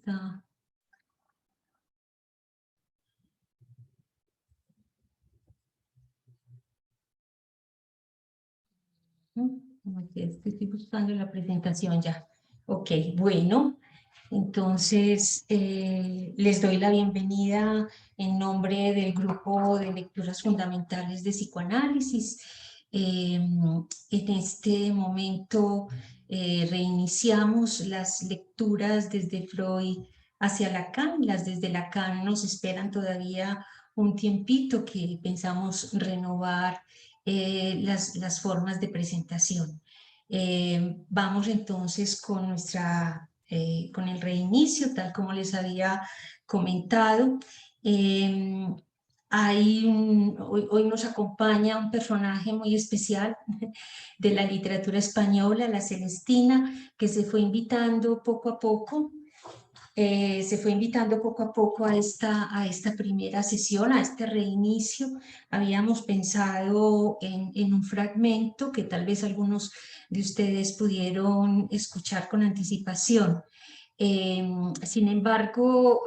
está. Estoy buscando la presentación ya. Ok, bueno, entonces les doy la bienvenida en nombre del grupo de lecturas fundamentales de psicoanálisis. En este momento reiniciamos las lecturas desde Freud hacia Lacan. Las desde Lacan nos esperan todavía un tiempito que pensamos renovar las formas de presentación. Vamos entonces con con el reinicio, tal como les había comentado. Hoy nos acompaña un personaje muy especial de la literatura española, la Celestina, que se fue invitando poco a poco. A esta primera sesión, a este reinicio. Habíamos pensado en un fragmento que tal vez algunos de ustedes pudieron escuchar con anticipación. Sin embargo,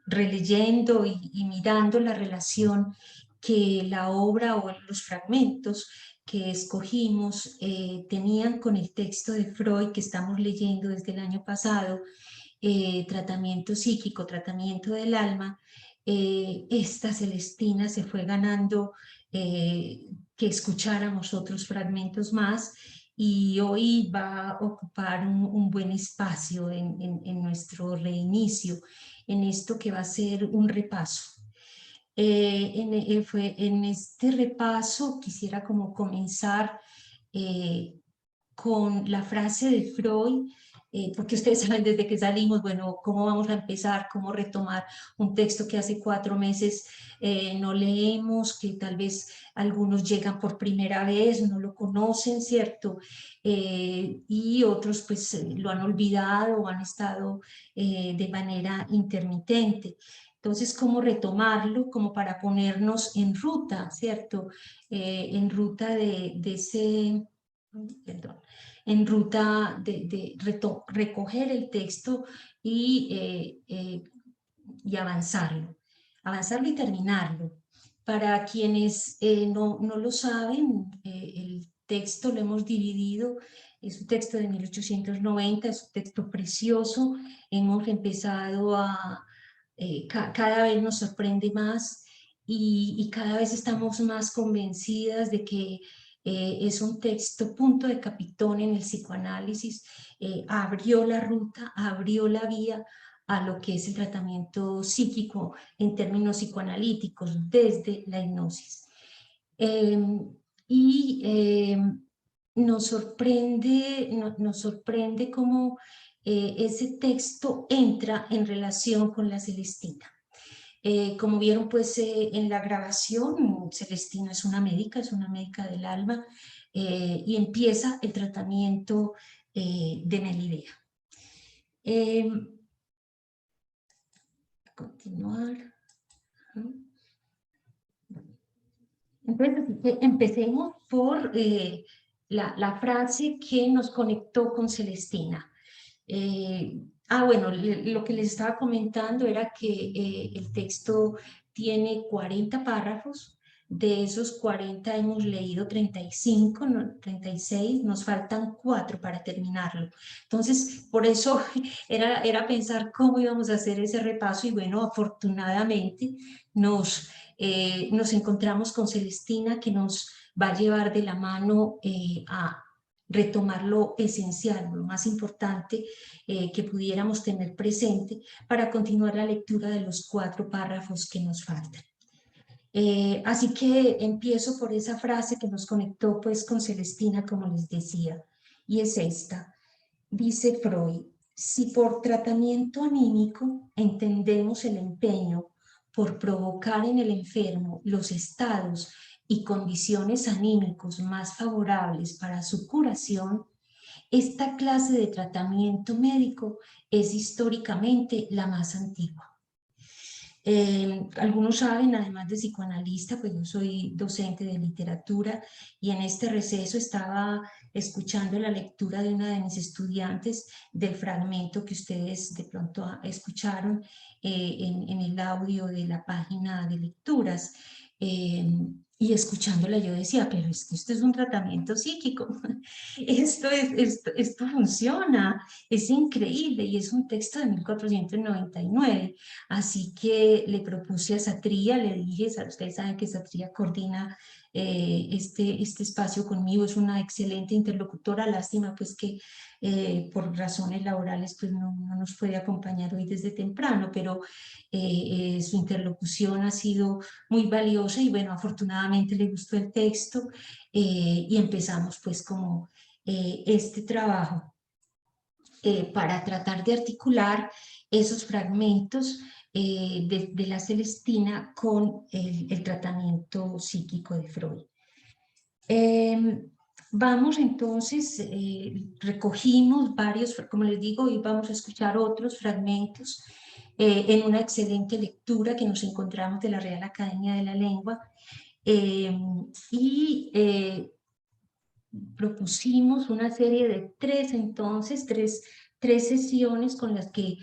releyendo y mirando la relación que la obra o los fragmentos que escogimos tenían con el texto de Freud que estamos leyendo desde el año pasado, tratamiento psíquico, tratamiento del alma, esta Celestina se fue ganando que escucháramos otros fragmentos más, y hoy va a ocupar un buen espacio en nuestro reinicio, en esto que va a ser un repaso. En este repaso quisiera como comenzar con la frase de Freud, porque ustedes saben desde que salimos, bueno, cómo vamos a empezar, cómo retomar un texto que hace 4 meses no leemos, que tal vez algunos llegan por primera vez, no lo conocen, ¿cierto? Y otros pues lo han olvidado o han estado de manera intermitente. Entonces, ¿cómo retomarlo? Como para ponernos en ruta, ¿cierto? En ruta de ese... Perdón, en ruta de recoger el texto y avanzarlo y terminarlo. Para quienes no lo saben, el texto lo hemos dividido, es un texto de 1890, es un texto precioso. Hemos empezado cada vez nos sorprende más y cada vez estamos más convencidas de que es un texto punto de capitón en el psicoanálisis. Abrió la ruta, abrió la vía a lo que es el tratamiento psíquico en términos psicoanalíticos desde la hipnosis. Eh, y nos sorprende cómo ese texto entra en relación con la Celestina. Como vieron pues en la grabación, Celestina es una médica del alma, y empieza el tratamiento de Melibea. Continuar. Entonces, así que empecemos por la frase que nos conectó con Celestina. Bueno, lo que les estaba comentando era que el texto tiene 40 párrafos. De esos 40 hemos leído 35, 36, nos faltan 4 para terminarlo. Entonces, por eso era pensar cómo íbamos a hacer ese repaso, y bueno, afortunadamente nos encontramos con Celestina, que nos va a llevar de la mano a retomar lo esencial, lo más importante que pudiéramos tener presente para continuar la lectura de los 4 párrafos que nos faltan. Así que empiezo por esa frase que nos conectó pues con Celestina, como les decía, y es esta. Dice Freud: si por tratamiento anímico entendemos el empeño por provocar en el enfermo los estados y condiciones anímicos más favorables para su curación, esta clase de tratamiento médico es históricamente la más antigua. Algunos saben, además de psicoanalista, pues yo soy docente de literatura y en este receso estaba escuchando la lectura de una de mis estudiantes del fragmento que ustedes de pronto escucharon en el audio de la página de lecturas. Y escuchándola yo decía, pero es que esto es un tratamiento psíquico, esto funciona, es increíble y es un texto de 1499. Así que le propuse a Satria, le dije, ustedes saben que Satria coordina este espacio conmigo, es una excelente interlocutora, lástima pues que por razones laborales pues no nos puede acompañar hoy desde temprano, pero su interlocución ha sido muy valiosa y bueno, afortunadamente le gustó el texto y empezamos pues como este trabajo para tratar de articular esos fragmentos de la Celestina con el tratamiento psíquico de Freud. Vamos entonces, recogimos varios, como les digo, hoy vamos a escuchar otros fragmentos en una excelente lectura que nos encontramos de la Real Academia de la Lengua y propusimos una serie de tres sesiones con las que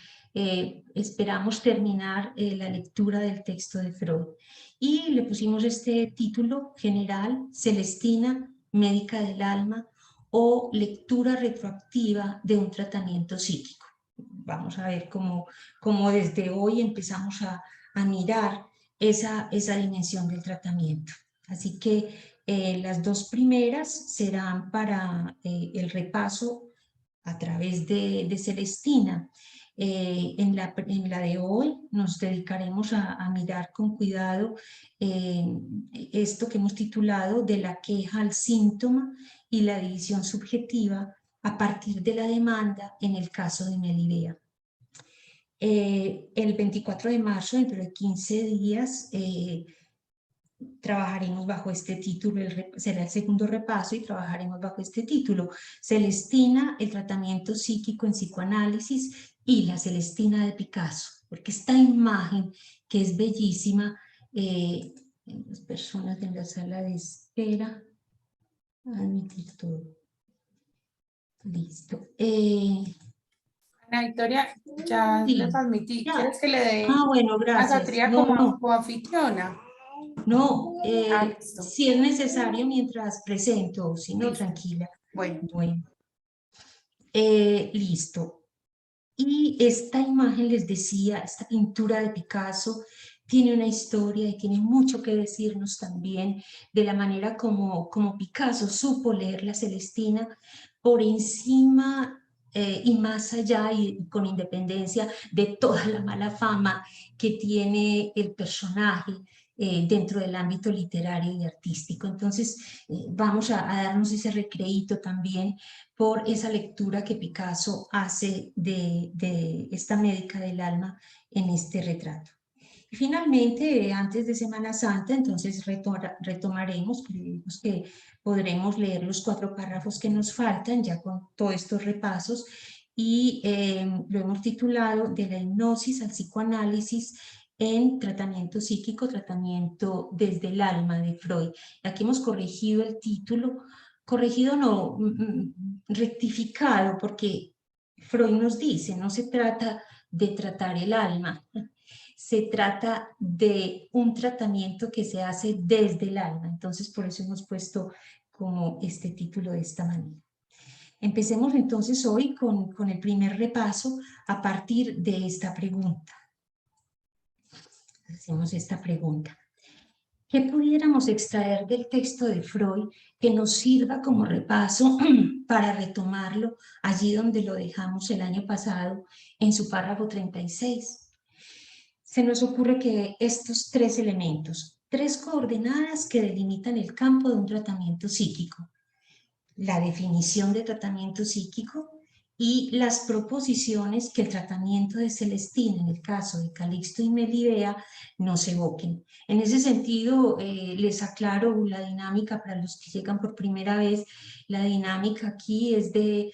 esperamos terminar la lectura del texto de Freud. Y le pusimos este título general, Celestina, médica del alma, o lectura retroactiva de un tratamiento psíquico. Vamos a ver cómo desde hoy empezamos a mirar esa dimensión del tratamiento. Así que las dos primeras serán para el repaso a través de Celestina. En la de hoy nos dedicaremos a mirar con cuidado esto que hemos titulado de la queja al síntoma y la división subjetiva a partir de la demanda en el caso de Melibea. El 24 de marzo, dentro de 15 días, trabajaremos bajo este título, será el segundo repaso y trabajaremos bajo este título, Celestina, el tratamiento psíquico en psicoanálisis y la Celestina de Picasso, porque esta imagen que es bellísima, las personas en la sala de espera, admitir todo, listo. Ana Victoria, ya Sí, les admití. ya. ¿Quieres que le dé Bueno, a gracias. Satria No, como no, coanfitriona? no, Listo. si es necesario mientras presento, si no, Listo. tranquila. Bueno. Bueno, listo. Y esta imagen, les decía, esta pintura de Picasso tiene una historia y tiene mucho que decirnos también de la manera como Picasso supo leer la Celestina por encima y más allá y con independencia de toda la mala fama que tiene el personaje dentro del ámbito literario y artístico. Entonces vamos a darnos ese recreíto también por esa lectura que Picasso hace de esta médica del alma en este retrato. Y finalmente, antes de Semana Santa, entonces retomaremos, creemos que podremos leer los 4 párrafos que nos faltan ya con todos estos repasos y lo hemos titulado De la hipnosis al psicoanálisis en tratamiento psíquico, tratamiento desde el alma de Freud. Aquí hemos corregido el título, corregido no, rectificado, porque Freud nos dice, no se trata de tratar el alma, se trata de un tratamiento que se hace desde el alma. Entonces, por eso hemos puesto como este título de esta manera. Empecemos entonces hoy con el primer repaso a partir de esta pregunta. Hacemos esta pregunta. ¿Qué pudiéramos extraer del texto de Freud que nos sirva como repaso para retomarlo allí donde lo dejamos el año pasado en su párrafo 36? Se nos ocurre que estos 3 elementos, 3 coordenadas que delimitan el campo de un tratamiento psíquico, la definición de tratamiento psíquico, y las proposiciones que el tratamiento de Celestina, en el caso de Calixto y Melibea, nos evoquen. En ese sentido, les aclaro la dinámica para los que llegan por primera vez. La dinámica aquí es de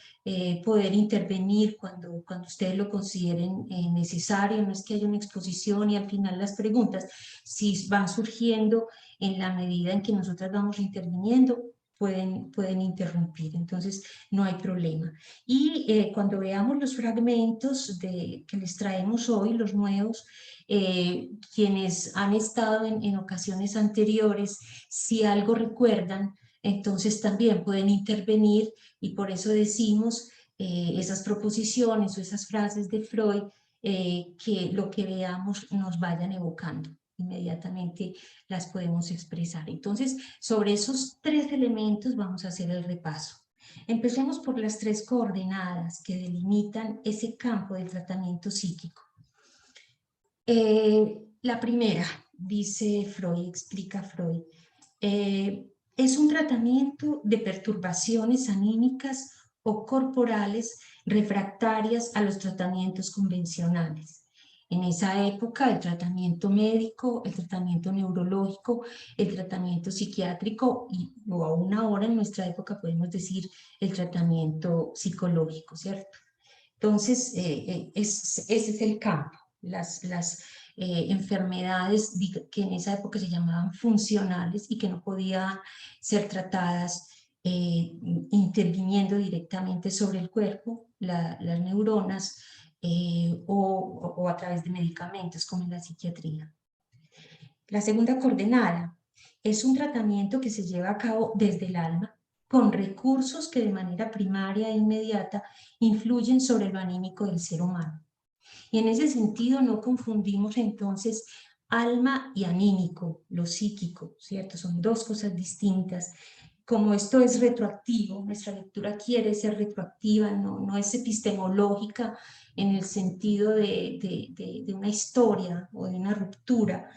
poder intervenir cuando ustedes lo consideren necesario. No es que haya una exposición y al final las preguntas, si van surgiendo en la medida en que nosotras vamos interviniendo, pueden interrumpir, entonces no hay problema. Y cuando veamos los fragmentos que les traemos hoy, los nuevos, quienes han estado en ocasiones anteriores, si algo recuerdan, entonces también pueden intervenir, y por eso decimos esas proposiciones o esas frases de Freud, que lo que veamos nos vayan evocando. Inmediatamente las podemos expresar. Entonces, sobre esos 3 elementos vamos a hacer el repaso. Empecemos por las 3 coordenadas que delimitan ese campo del tratamiento psíquico. La primera, dice Freud, explica Freud, es un tratamiento de perturbaciones anímicas o corporales refractarias a los tratamientos convencionales. En esa época, el tratamiento médico, el tratamiento neurológico, el tratamiento psiquiátrico, o aún ahora en nuestra época podemos decir el tratamiento psicológico, ¿cierto? Entonces, ese es el campo. Las enfermedades que en esa época se llamaban funcionales y que no podían ser tratadas interviniendo directamente sobre el cuerpo, las neuronas, o a través de medicamentos como en la psiquiatría. La segunda coordenada es un tratamiento que se lleva a cabo desde el alma, con recursos que de manera primaria e inmediata influyen sobre lo anímico del ser humano. Y en ese sentido no confundimos entonces alma y anímico, lo psíquico, ¿cierto? Son 2 cosas distintas. Como esto es retroactivo, nuestra lectura quiere ser retroactiva, no es epistemológica en el sentido de una historia o de una ruptura.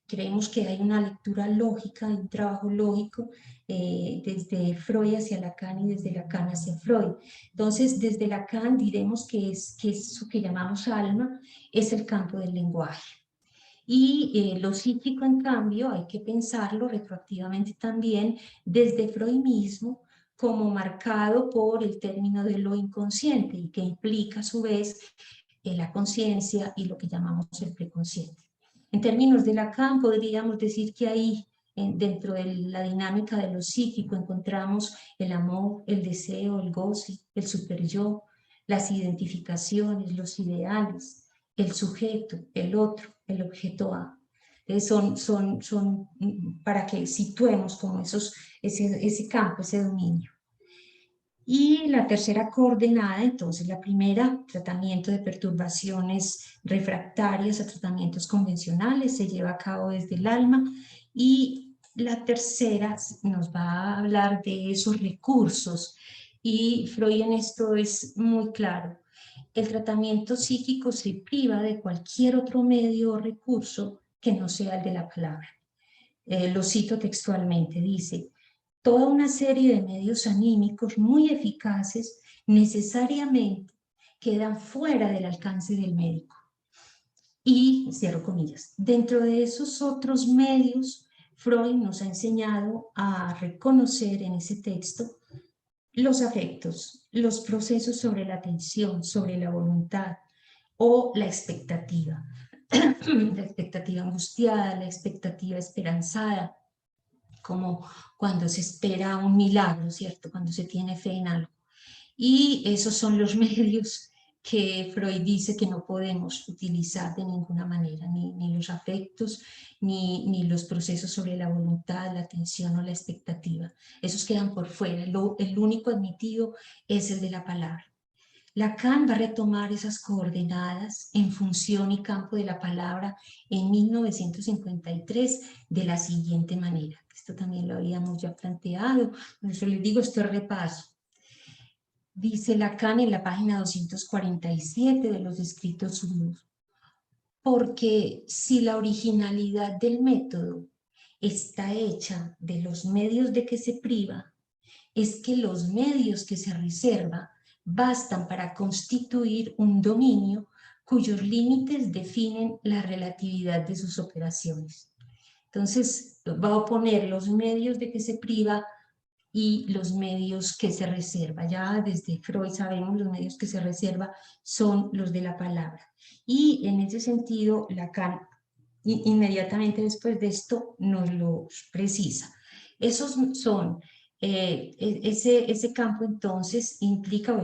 Creemos que hay una lectura lógica, un trabajo lógico desde Freud hacia Lacan y desde Lacan hacia Freud. Entonces, desde Lacan diremos que eso que llamamos alma es el campo del lenguaje. Y lo psíquico, en cambio, hay que pensarlo retroactivamente también desde Freud mismo, como marcado por el término de lo inconsciente, y que implica a su vez la conciencia y lo que llamamos el preconsciente. En términos de Lacan, podríamos decir que ahí, dentro de la dinámica de lo psíquico, encontramos el amor, el deseo, el goce, el superyo, las identificaciones, los ideales, el sujeto, el otro, el objeto A. Son para que situemos como ese campo, ese dominio. Y la tercera coordenada, entonces la primera, tratamiento de perturbaciones refractarias a tratamientos convencionales, se lleva a cabo desde el alma, y la tercera nos va a hablar de esos recursos, y Freud en esto es muy claro. El tratamiento psíquico se priva de cualquier otro medio o recurso que no sea el de la palabra. Lo cito textualmente, dice: toda una serie de medios anímicos muy eficaces necesariamente quedan fuera del alcance del médico. Y, cierro comillas, dentro de esos otros medios, Freud nos ha enseñado a reconocer en ese texto los afectos, los procesos sobre la atención, sobre la voluntad o la expectativa. La expectativa angustiada, la expectativa esperanzada, como cuando se espera un milagro, ¿cierto? Cuando se tiene fe en algo. Y esos son los medios que Freud dice que no podemos utilizar de ninguna manera, ni los afectos, ni los procesos sobre la voluntad, la atención o la expectativa. Esos quedan por fuera. El único admitido es el de la palabra. Lacan va a retomar esas coordenadas en función y campo de la palabra en 1953 de la siguiente manera. Esto también lo habíamos ya planteado, por eso les digo, esto es repaso. Dice Lacan en la página 247 de los escritos unos: porque si la originalidad del método está hecha de los medios de que se priva, es que los medios que se reserva bastan para constituir un dominio cuyos límites definen la relatividad de sus operaciones. Entonces, va a oponer los medios de que se priva y los medios que se reserva. Ya desde Freud sabemos los medios que se reserva son los de la palabra. Y en ese sentido, Lacan inmediatamente después de esto nos lo precisa. Esos son, ese campo entonces implica, o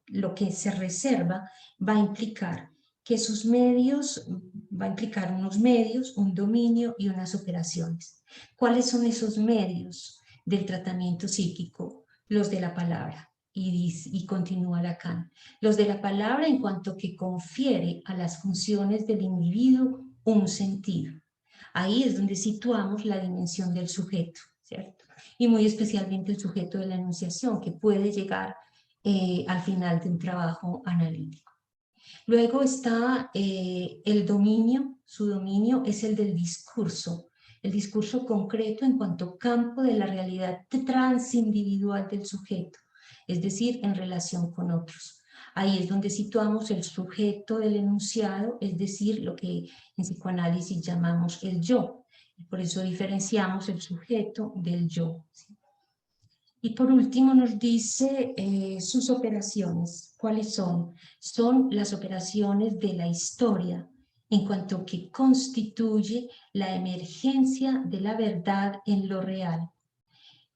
lo que se reserva va a implicar que sus medios, va a implicar unos medios, un dominio y unas operaciones. ¿Cuáles son esos medios del tratamiento psíquico? Los de la palabra. Y continúa Lacan. Los de la palabra en cuanto que confiere a las funciones del individuo un sentido. Ahí es donde situamos la dimensión del sujeto, ¿cierto? Y muy especialmente el sujeto de la enunciación, que puede llegar al final de un trabajo analítico. Luego está el dominio, su dominio es el del discurso, el discurso concreto en cuanto campo de la realidad transindividual del sujeto, es decir, en relación con otros. Ahí es donde situamos el sujeto del enunciado, es decir, lo que en psicoanálisis llamamos el yo. Por eso diferenciamos el sujeto del yo, ¿sí? Y por último nos dice sus operaciones. ¿Cuáles son? Son las operaciones de la historia en cuanto que constituye la emergencia de la verdad en lo real.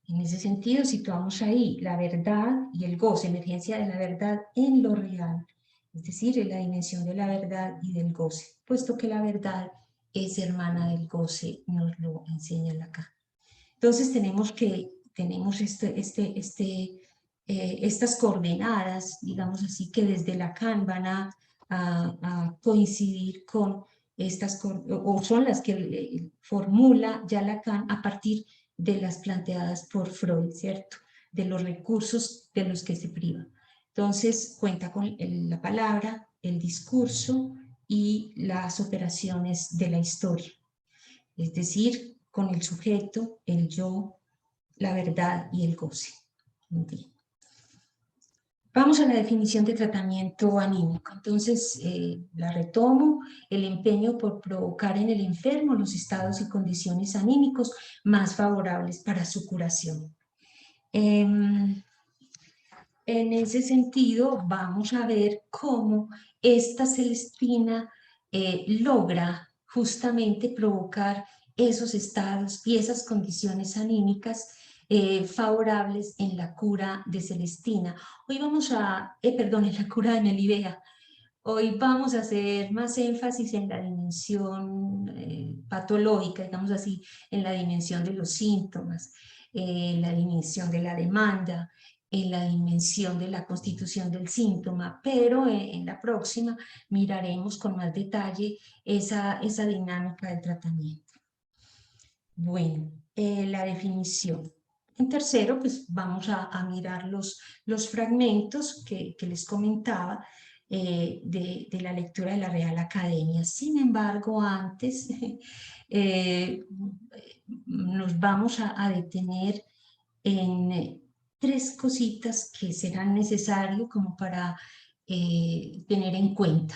En ese sentido situamos ahí la verdad y el goce, emergencia de la verdad en lo real, es decir, en la dimensión de la verdad y del goce, puesto que la verdad es hermana del goce, nos lo enseña Lacan. Entonces tenemos estas coordenadas, digamos así, que desde Lacan van a coincidir con estas, o son las que formula ya Lacan a partir de las planteadas por Freud, ¿cierto? De los recursos de los que se priva. Entonces cuenta con la palabra, el discurso y las operaciones de la historia. Es decir, con el sujeto, el yo, la verdad y el goce. Vamos a la definición de tratamiento anímico. Entonces, la retomo: el empeño por provocar en el enfermo los estados y condiciones anímicos más favorables para su curación. En ese sentido, vamos a ver cómo esta Celestina logra justamente provocar esos estados y esas condiciones anímicas favorables en la cura de Celestina. Hoy vamos a, perdón, en la cura de Melibea. Hoy vamos a hacer más énfasis en la dimensión patológica, digamos así, en la dimensión de los síntomas, en la dimensión de la demanda, en la dimensión de la constitución del síntoma, pero en la próxima miraremos con más detalle esa dinámica del tratamiento. Bueno, la definición. En tercero, pues vamos a mirar los fragmentos que les comentaba de la lectura de la Real Academia. Sin embargo, antes nos vamos a detener en tres cositas que serán necesarias como para tener en cuenta.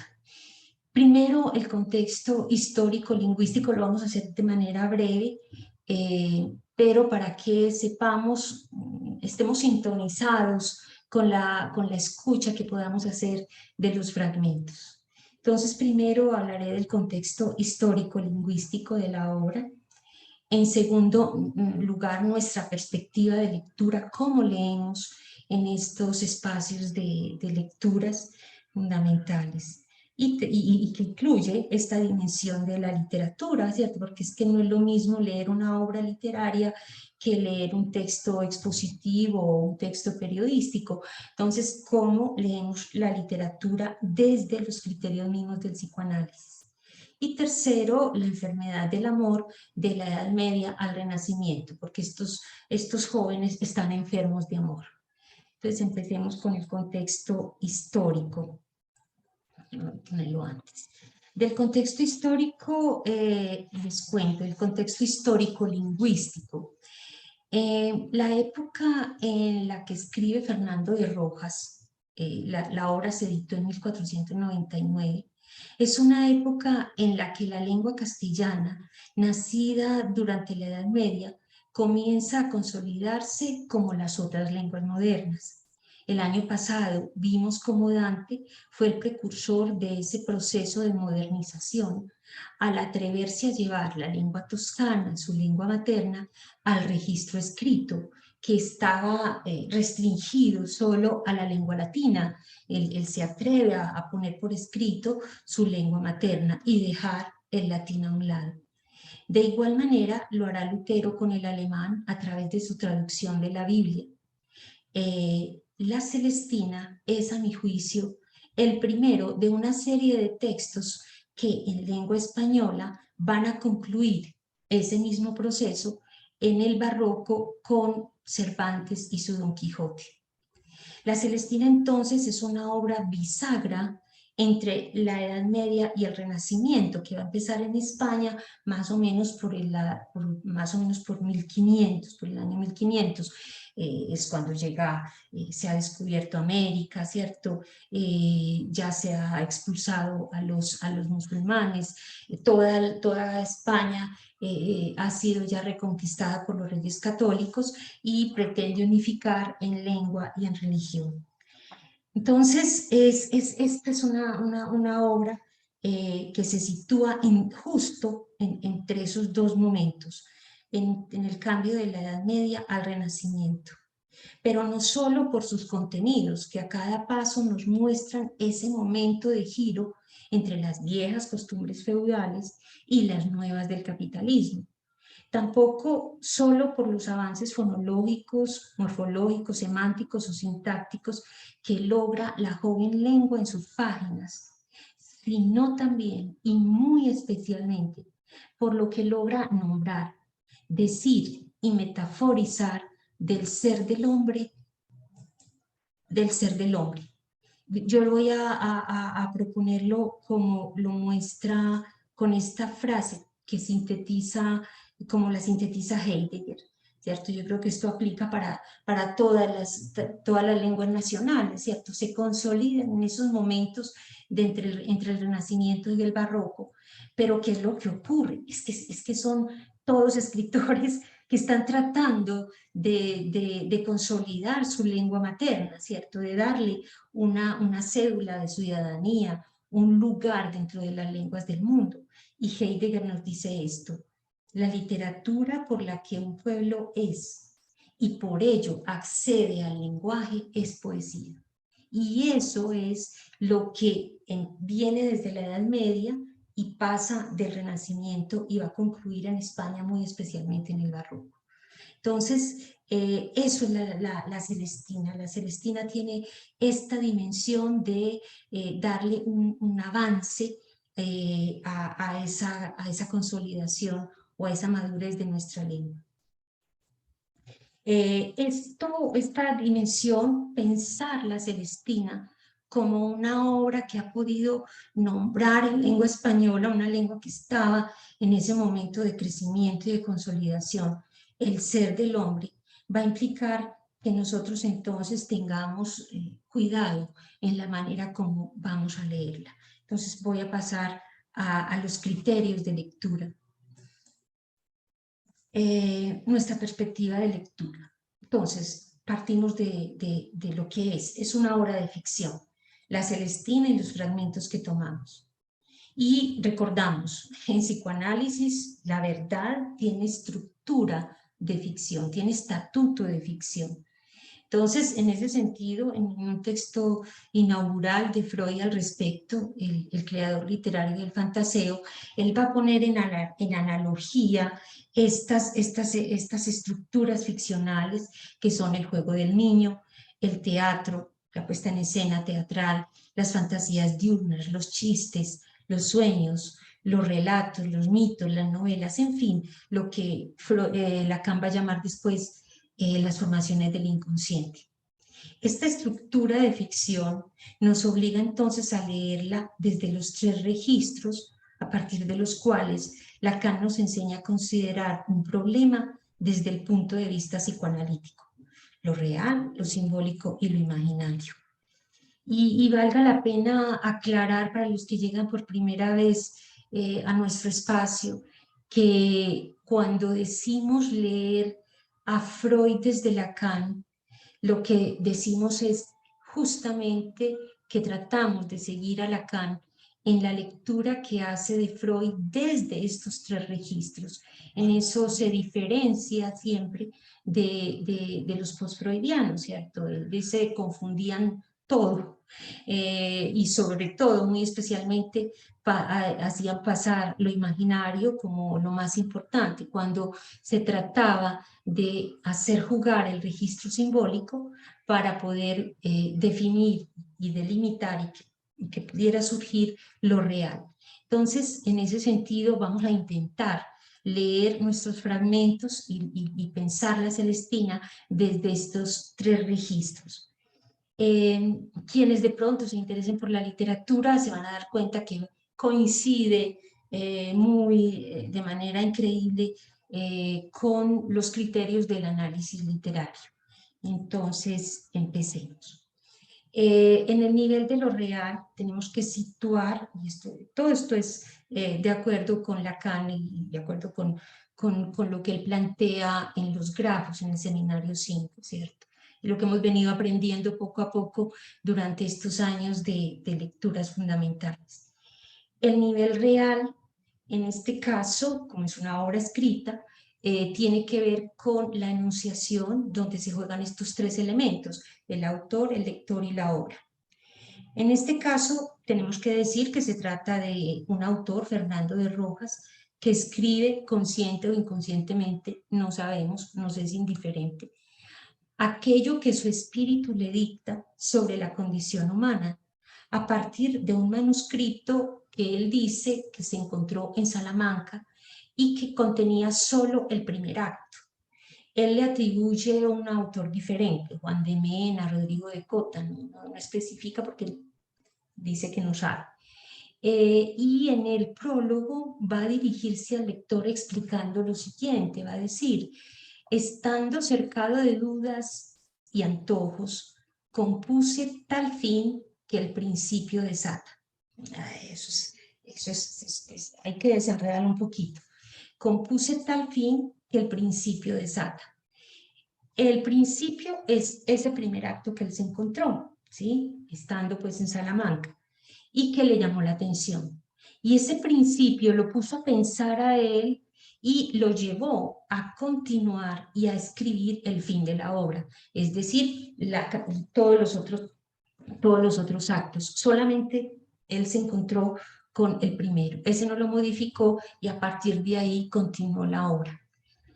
Primero, el contexto histórico-lingüístico lo vamos a hacer de manera breve, pero para que sepamos, estemos sintonizados con la escucha que podamos hacer de los fragmentos. Entonces, primero hablaré del contexto histórico-lingüístico de la obra. En segundo lugar, nuestra perspectiva de lectura, cómo leemos en estos espacios de lecturas fundamentales. Y que incluye esta dimensión de la literatura, ¿cierto? Porque es que no es lo mismo leer una obra literaria que leer un texto expositivo o un texto periodístico. Entonces, ¿cómo leemos la literatura desde los criterios mismos del psicoanálisis? Y tercero, la enfermedad del amor de la Edad Media al Renacimiento, porque estos jóvenes están enfermos de amor. Entonces, empecemos con el contexto histórico. Ponerlo antes. Del contexto histórico les cuento, el contexto histórico-lingüístico. La época en la que escribe Fernando de Rojas, la obra se editó en 1499, es una época en la que la lengua castellana, nacida durante la Edad Media, comienza a consolidarse como las otras lenguas modernas. El año pasado vimos cómo Dante fue el precursor de ese proceso de modernización al atreverse a llevar la lengua toscana, su lengua materna, al registro escrito, que estaba restringido solo a la lengua latina. Él se atreve a poner por escrito su lengua materna y dejar el latín a un lado. De igual manera lo hará Lutero con el alemán a través de su traducción de la Biblia. La Celestina es, a mi juicio, el primero de una serie de textos que en lengua española van a concluir ese mismo proceso en el barroco con Cervantes y su Don Quijote. La Celestina entonces es una obra bisagra entre la Edad Media y el Renacimiento, que va a empezar en España más o menos por 1500, por el año 1500. Es cuando llega, se ha descubierto América, ¿cierto? Ya se ha expulsado a los musulmanes, toda España ha sido ya reconquistada por los reyes católicos y pretende unificar en lengua y en religión. Entonces, esta es una obra que se sitúa justo entre esos dos momentos, en el cambio de la Edad Media al Renacimiento. Pero no solo por sus contenidos, que a cada paso nos muestran ese momento de giro entre las viejas costumbres feudales y las nuevas del capitalismo. Tampoco solo por los avances fonológicos, morfológicos, semánticos o sintácticos que logra la joven lengua en sus páginas, sino también y muy especialmente por lo que logra nombrar, decir y metaforizar del ser del hombre, Yo voy a proponerlo como lo muestra con esta frase que sintetiza, como la sintetiza Heidegger, ¿cierto? Yo creo que esto aplica para todas las lenguas nacionales, ¿cierto? Se consolidan en esos momentos entre el Renacimiento y el Barroco, pero ¿qué es lo que ocurre? Es que son todos escritores que están tratando de consolidar su lengua materna, ¿cierto? De darle una cédula de ciudadanía, un lugar dentro de las lenguas del mundo. Y Heidegger nos dice esto: la literatura por la que un pueblo es y por ello accede al lenguaje es poesía. Y eso es lo que viene desde la Edad Media y pasa del Renacimiento y va a concluir en España, muy especialmente en el Barroco. Entonces, eso es la Celestina. La Celestina tiene esta dimensión de darle un avance a esa consolidación o a esa madurez de nuestra lengua. Esta dimensión, pensar la Celestina como una obra que ha podido nombrar en lengua española, una lengua que estaba en ese momento de crecimiento y de consolidación, el ser del hombre, va a implicar que nosotros entonces tengamos cuidado en la manera como vamos a leerla. Entonces voy a pasar a los criterios de lectura. Nuestra perspectiva de lectura. Entonces, partimos de lo que es una obra de ficción, la Celestina y los fragmentos que tomamos. Y recordamos, en psicoanálisis, la verdad tiene estructura de ficción, tiene estatuto de ficción. Entonces, en ese sentido, en un texto inaugural de Freud al respecto, el creador literario del fantaseo, él va a poner en analogía estas estructuras ficcionales que son el juego del niño, el teatro, la puesta en escena teatral, las fantasías diurnas, los chistes, los sueños, los relatos, los mitos, las novelas, en fin, lo que Lacan va a llamar después las formaciones del inconsciente. Esta estructura de ficción nos obliga entonces a leerla desde los tres registros a partir de los cuales Lacan nos enseña a considerar un problema desde el punto de vista psicoanalítico, lo real, lo simbólico y lo imaginario. Y valga la pena aclarar para los que llegan por primera vez a nuestro espacio, que cuando decimos leer a Freud desde Lacan, lo que decimos es justamente que tratamos de seguir a Lacan en la lectura que hace de Freud desde estos tres registros. En eso se diferencia siempre de los postfreudianos, ¿cierto? Se confundían todo y sobre todo, muy especialmente, hacían pasar lo imaginario como lo más importante. Cuando se trataba de hacer jugar el registro simbólico para poder definir y delimitar y que pudiera surgir lo real. Entonces, en ese sentido, vamos a intentar leer nuestros fragmentos y pensar la Celestina desde estos tres registros. Quienes de pronto se interesen por la literatura se van a dar cuenta que coincide de manera increíble con los criterios del análisis literario. Entonces, empecemos. En el nivel de lo real tenemos que situar, y todo esto es de acuerdo con Lacan y de acuerdo con lo que él plantea en los grafos, en el seminario 5, ¿cierto? Y lo que hemos venido aprendiendo poco a poco durante estos años de lecturas fundamentales. El nivel real, en este caso, como es una obra escrita, tiene que ver con la enunciación, donde se juegan estos tres elementos, el autor, el lector y la obra. En este caso, tenemos que decir que se trata de un autor, Fernando de Rojas, que escribe consciente o inconscientemente, no sabemos, nos es indiferente, aquello que su espíritu le dicta sobre la condición humana, a partir de un manuscrito que él dice que se encontró en Salamanca y que contenía solo el primer acto. Él le atribuye a un autor diferente, Juan de Mena, Rodrigo de Cota, no especifica porque dice que no sabe. Y en el prólogo va a dirigirse al lector explicando lo siguiente, va a decir: estando cercado de dudas y antojos, compuse tal fin que el principio desata. Hay que desenredar un poquito. Compuse tal fin que el principio desata. El principio es ese primer acto que él se encontró, ¿sí? Estando pues en Salamanca, y que le llamó la atención. Y ese principio lo puso a pensar a él y lo llevó a continuar y a escribir el fin de la obra, es decir, todos los otros actos. Solamente él se encontró con el primero, ese no lo modificó y a partir de ahí continuó la obra.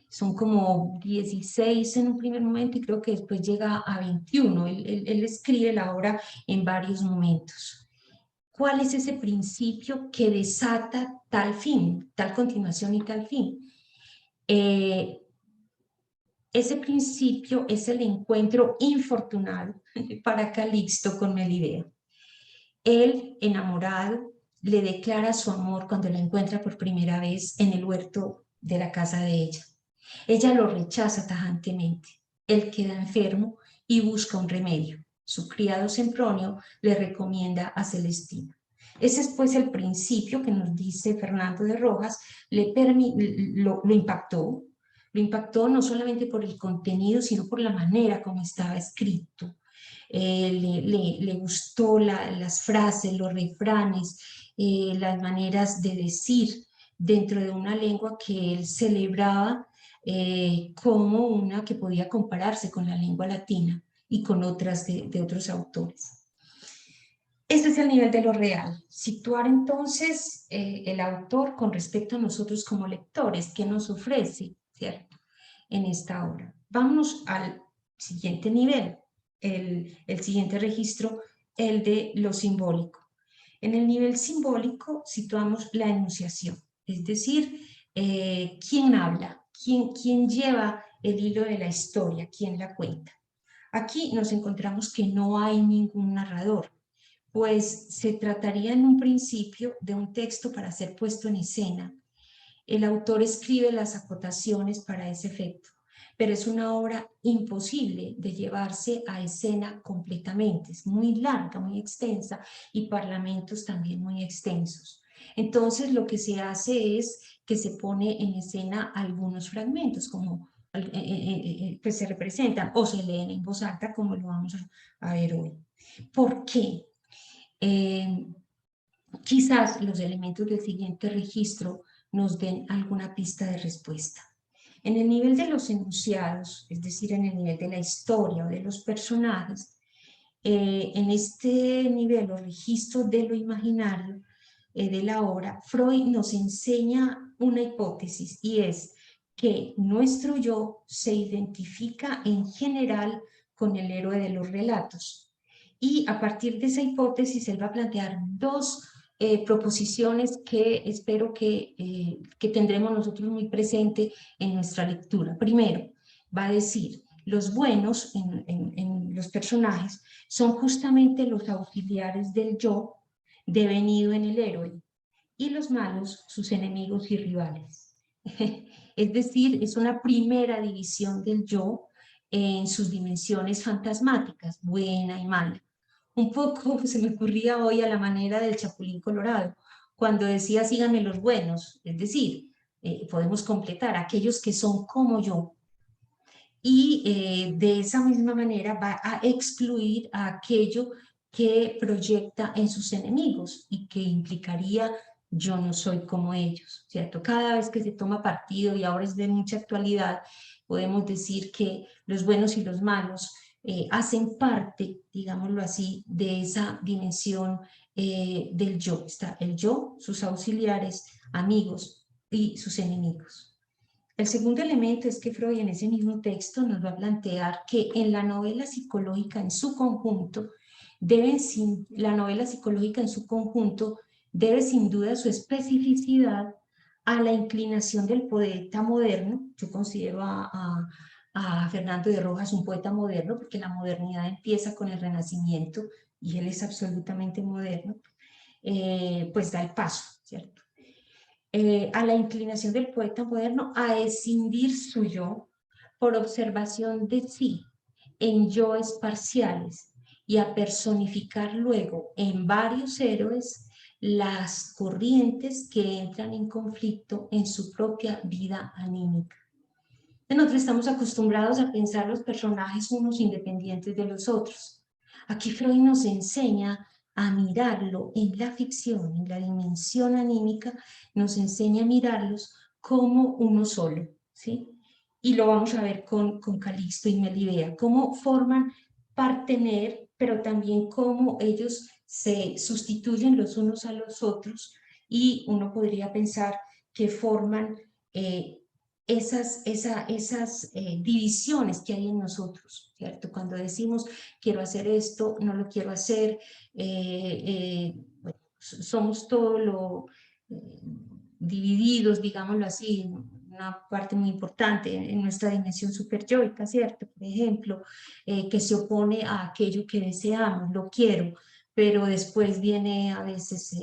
Son como 16 en un primer momento y creo que después llega a 21. Él escribe la obra en varios momentos. ¿Cuál es ese principio que desata tal fin, tal continuación y tal fin? Ese principio es el encuentro infortunado para Calixto con Melibea. Él, enamorado, le declara su amor cuando la encuentra por primera vez en el huerto de la casa de ella. Ella lo rechaza tajantemente. Él queda enfermo y busca un remedio. Su criado Sempronio le recomienda a Celestina. Ese es pues el principio que nos dice Fernando de Rojas, lo impactó. Lo impactó no solamente por el contenido, sino por la manera como estaba escrito. Le gustó las frases, los refranes, las maneras de decir dentro de una lengua que él celebraba como una que podía compararse con la lengua latina y con otras de otros autores. Este es el nivel de lo real. Situar entonces el autor con respecto a nosotros como lectores, ¿qué nos ofrece, cierto?, en esta obra. Vámonos al siguiente nivel, el siguiente registro, el de lo simbólico. En el nivel simbólico situamos la enunciación, es decir, quién habla, quién lleva el hilo de la historia, quién la cuenta. Aquí nos encontramos que no hay ningún narrador, pues se trataría en un principio de un texto para ser puesto en escena. El autor escribe las acotaciones para ese efecto. pero es una obra imposible de llevarse a escena completamente, es muy larga, muy extensa, y parlamentos también muy extensos. Entonces lo que se hace es que se pone en escena algunos fragmentos, como pues se representan o se leen en voz alta, como lo vamos a ver hoy. ¿Por qué? Quizás los elementos del siguiente registro nos den alguna pista de respuesta. En el nivel de los enunciados, es decir, en el nivel de la historia o de los personajes, en este nivel o registro de lo imaginario de la obra, Freud nos enseña una hipótesis, y es que nuestro yo se identifica en general con el héroe de los relatos. Y a partir de esa hipótesis, él va a plantear dos proposiciones que espero que tendremos nosotros muy presente en nuestra lectura. Primero, va a decir, los buenos en los personajes son justamente los auxiliares del yo devenido en el héroe, y los malos sus enemigos y rivales. Es decir, es una primera división del yo en sus dimensiones fantasmáticas, buena y mala. Un poco se me ocurría hoy a la manera del Chapulín Colorado, cuando decía síganme los buenos, es decir, podemos completar aquellos que son como yo, y de esa misma manera va a excluir a aquello que proyecta en sus enemigos y que implicaría yo no soy como ellos, ¿cierto? Cada vez que se toma partido, y ahora es de mucha actualidad, podemos decir que los buenos y los malos hacen parte, digámoslo así, de esa dimensión del yo. Está el yo, sus auxiliares, amigos y sus enemigos. El segundo elemento es que Freud en ese mismo texto nos va a plantear que en la novela psicológica en su conjunto, la novela psicológica en su conjunto debe sin duda su especificidad a la inclinación del poeta moderno. Yo considero a Fernando de Rojas un poeta moderno, porque la modernidad empieza con el Renacimiento y él es absolutamente moderno, pues da el paso, ¿cierto? A la inclinación del poeta moderno a escindir su yo por observación de sí en yoes parciales, y a personificar luego en varios héroes las corrientes que entran en conflicto en su propia vida anímica. Nosotros estamos acostumbrados a pensar los personajes unos independientes de los otros. Aquí Freud nos enseña a mirarlo en la ficción, en la dimensión anímica, nos enseña a mirarlos como uno solo, ¿sí? Y lo vamos a ver con Calixto y Melibea, cómo forman partener, pero también cómo ellos se sustituyen los unos a los otros, y uno podría pensar que forman esas divisiones que hay en nosotros, ¿cierto? Cuando decimos quiero hacer esto, no lo quiero hacer, bueno, somos todo lo divididos, digámoslo así, una parte muy importante en nuestra dimensión superyoica, ¿cierto? Por ejemplo, que se opone a aquello que deseamos, lo quiero, pero después viene a veces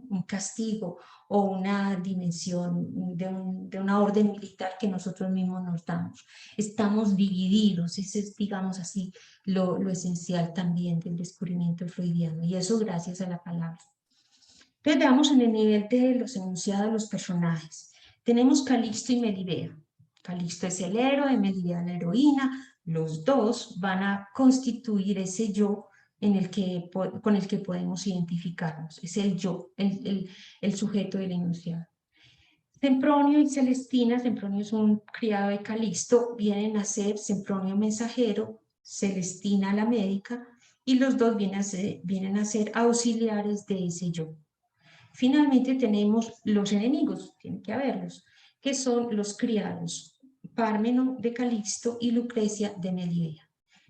un castigo o una dimensión de una orden militar que nosotros mismos nos damos. Estamos divididos, ese es, digamos así, lo esencial también del descubrimiento freudiano, y eso gracias a la palabra. Entonces veamos en el nivel de los enunciados de los personajes. Tenemos Calixto y Melibea. Calixto es el héroe, Melibea la heroína. Los dos van a constituir ese yo con el que podemos identificarnos. Es el yo, el sujeto del enunciado. Sempronio y Celestina, Sempronio es un criado de Calixto, vienen a ser Sempronio mensajero, Celestina la médica, y los dos vienen a ser auxiliares de ese yo. Finalmente tenemos los enemigos, tiene que haberlos, que son los criados, Pármeno de Calixto y Lucrecia de Melibea.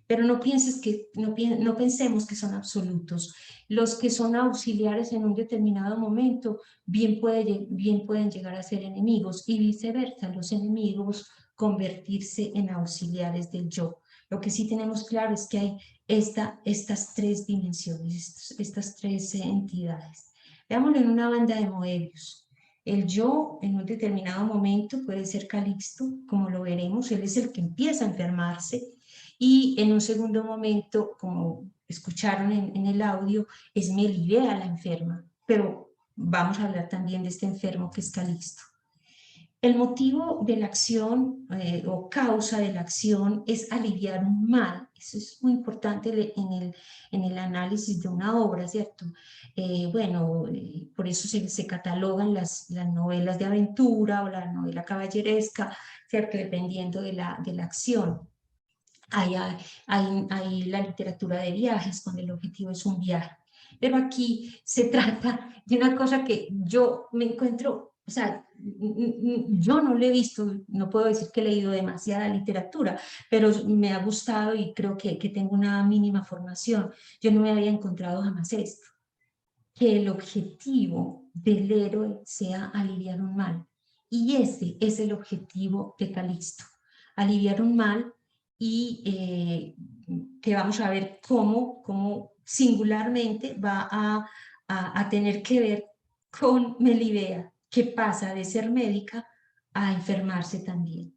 Pero no pensemos que son absolutos. Los que son auxiliares en un determinado momento bien pueden llegar a ser enemigos, y viceversa, los enemigos convertirse en auxiliares del yo. Lo que sí tenemos claro es que hay estas tres dimensiones, estas tres entidades. Veámoslo en una banda de Moebius. El yo en un determinado momento puede ser Calixto, como lo veremos, él es el que empieza a enfermarse, y en un segundo momento, como escucharon en el audio, es Melibea la enferma, pero vamos a hablar también de este enfermo que es Calixto. El motivo de la acción o causa de la acción es aliviar un mal. Eso es muy importante en el análisis de una obra, ¿cierto? Por eso se catalogan las novelas de aventura o la novela caballeresca, ¿cierto? Dependiendo de la acción. Hay la literatura de viajes, cuando el objetivo es un viaje. Pero aquí se trata de una cosa que yo me encuentro, o sea, yo no lo he visto, no puedo decir que he leído demasiada literatura, pero me ha gustado y creo que tengo una mínima formación. Yo no me había encontrado jamás esto, que el objetivo del héroe sea aliviar un mal. Y ese es el objetivo de Calixto, aliviar un mal, y que vamos a ver cómo singularmente va a tener que ver con Melibea, que pasa de ser médica a enfermarse también.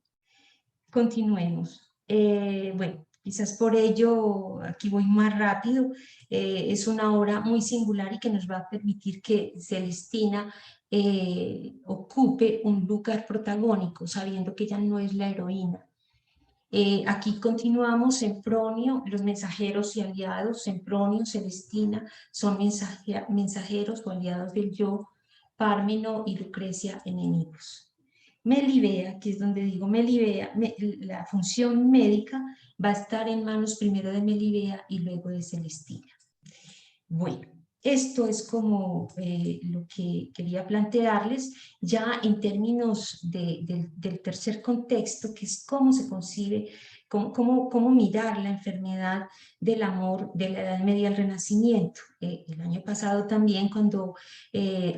Continuemos. Bueno, quizás por ello, aquí voy más rápido, es una obra muy singular y que nos va a permitir que Celestina ocupe un lugar protagónico, sabiendo que ella no es la heroína. Aquí continuamos. Sempronio, los mensajeros y aliados. Sempronio, Celestina son mensajeros o aliados del yo. Pármeno y Lucrecia, enemigos. Melibea, que es donde digo Melibea, la función médica va a estar en manos primero de Melibea y luego de Celestina. Bueno, esto es como lo que quería plantearles ya en términos del tercer contexto, que es cómo se concibe, cómo mirar la enfermedad del amor de la Edad Media al Renacimiento. El año pasado también, cuando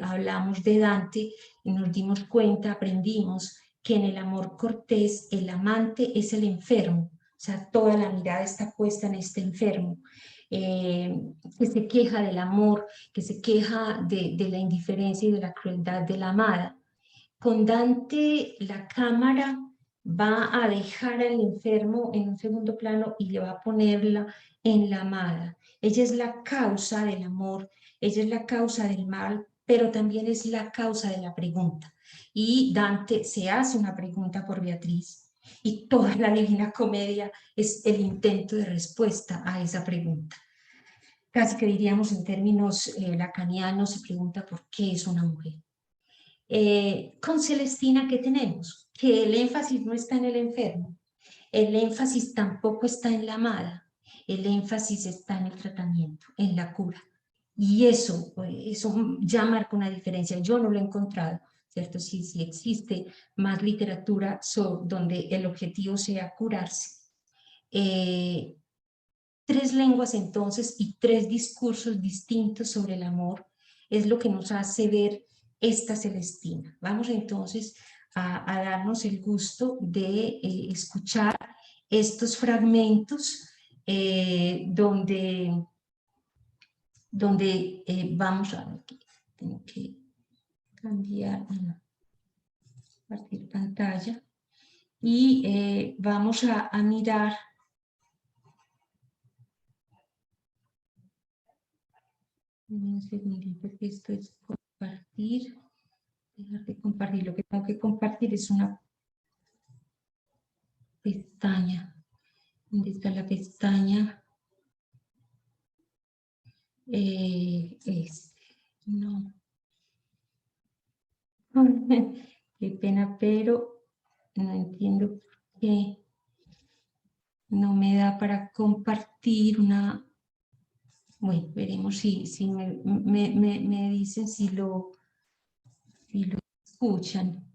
hablamos de Dante, nos dimos cuenta, aprendimos que en el amor cortés el amante es el enfermo, o sea, toda la mirada está puesta en este enfermo. Que se queja del amor, que se queja de la indiferencia y de la crueldad de la amada. Con Dante, la cámara va a dejar al enfermo en un segundo plano y le va a ponerla en la amada. Ella es la causa del amor, ella es la causa del mal, pero también es la causa de la pregunta. Y Dante se hace una pregunta por Beatriz, y toda la Divina Comedia es el intento de respuesta a esa pregunta. Casi que diríamos en términos lacanianos, se pregunta por qué es una mujer. Con Celestina, ¿qué tenemos? Que el énfasis no está en el enfermo, el énfasis tampoco está en la amada, el énfasis está en el tratamiento, en la cura. Y eso ya marca una diferencia. Yo no lo he encontrado, ¿cierto? Sí existe más literatura donde el objetivo sea curarse. Tres lenguas entonces y tres discursos distintos sobre el amor es lo que nos hace ver esta Celestina. Vamos entonces a darnos el gusto de escuchar estos fragmentos donde vamos a ver, tengo que cambiar, compartir pantalla, y vamos a mirar. Un segundito, que esto es compartir. Dejar de compartir. Lo que tengo que compartir es una pestaña. ¿Dónde está la pestaña? No. Qué pena, pero no entiendo por qué no me da para compartir una. Bueno, veremos si me dicen si lo escuchan,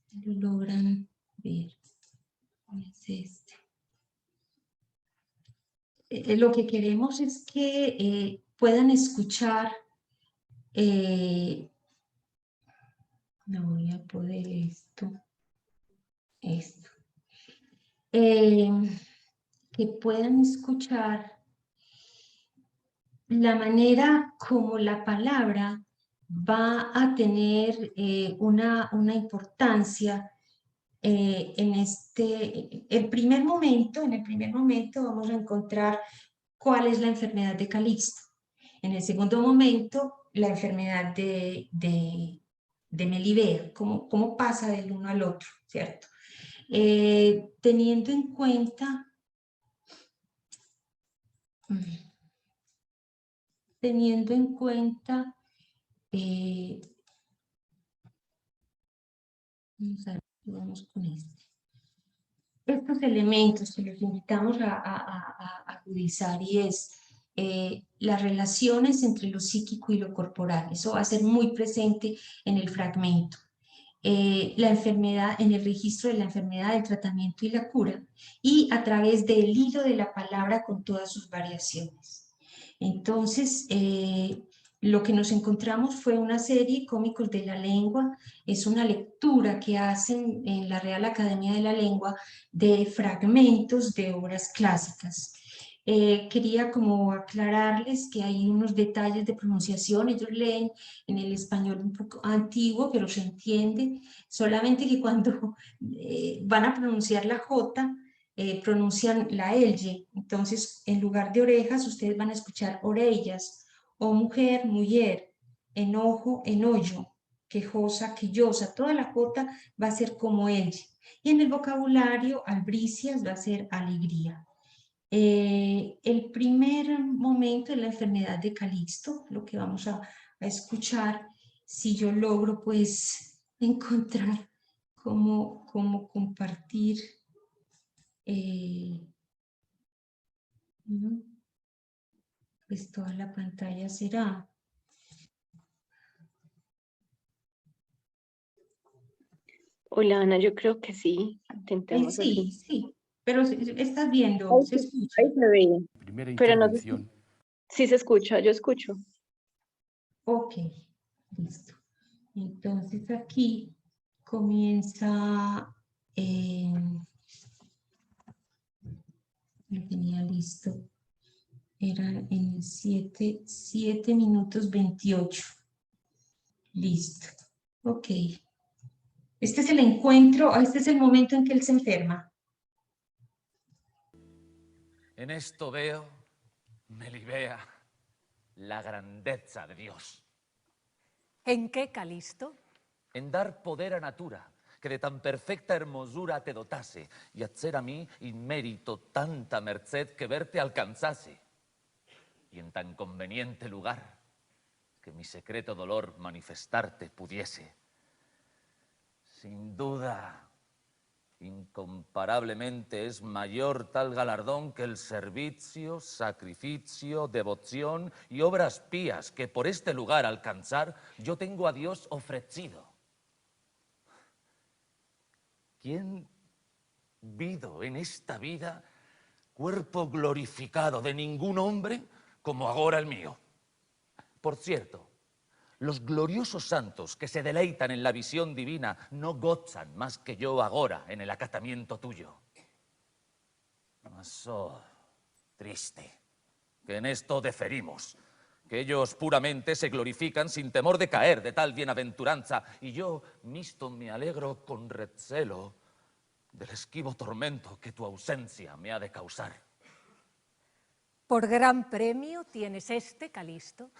si lo logran ver. Es este. Lo que queremos es que puedan escuchar. No voy a poder esto. Que puedan escuchar la manera como la palabra va a tener una importancia en el primer momento. En el primer momento vamos a encontrar cuál es la enfermedad de Calixto. En el segundo momento, la enfermedad de Melibea, cómo pasa del uno al otro, ¿cierto? Teniendo en cuenta, eh, vamos con estos elementos que los invitamos a agudizar, y es las relaciones entre lo psíquico y lo corporal. Eso va a ser muy presente en el fragmento. La enfermedad, en el registro de la enfermedad, el tratamiento y la cura, y a través del hilo de la palabra con todas sus variaciones. Entonces, lo que nos encontramos fue una serie, Cómicos de la Lengua. Es una lectura que hacen en la Real Academia de la Lengua de fragmentos de obras clásicas. Quería como aclararles que hay unos detalles de pronunciación. Ellos leen en el español un poco antiguo, pero se entiende, solamente que cuando van a pronunciar la J, pronuncian la L. Entonces, en lugar de orejas, ustedes van a escuchar orellas, o mujer, mujer, enojo, enollo, quejosa, quillosa. Toda la J va a ser como L. Y en el vocabulario, albricias va a ser alegría. El primer momento es la enfermedad de Calixto, lo que vamos a escuchar. Si yo logro pues encontrar cómo compartir pues toda la pantalla será. Hola Ana, yo creo que sí, intentemos Sí, así. sí, pero estás viendo, se escucha. Ahí se ve, Primera pero no sé intervención. si se escucha, yo escucho. Ok, listo. Entonces aquí comienza, lo tenía listo, era en 7 minutos 28. Listo, ok. Este es el encuentro, este es el momento en que él se enferma. En esto veo, Melibea, la grandeza de Dios. ¿En qué, Calisto? En dar poder a natura, que de tan perfecta hermosura te dotase, y hacer a mí inmérito tanta merced que verte alcanzase, y en tan conveniente lugar, que mi secreto dolor manifestarte pudiese. Sin duda, incomparablemente es mayor tal galardón que el servicio, sacrificio, devoción y obras pías que por este lugar alcanzar yo tengo a Dios ofrecido. ¿Quién vido en esta vida cuerpo glorificado de ningún hombre como agora el mío? Por cierto, los gloriosos santos que se deleitan en la visión divina no gozan más que yo agora en el acatamiento tuyo. Mas, oh, triste, que en esto deferimos, que ellos puramente se glorifican sin temor de caer de tal bienaventuranza, y yo misto me alegro con recelo del esquivo tormento que tu ausencia me ha de causar. ¿Por gran premio tienes este, Calisto?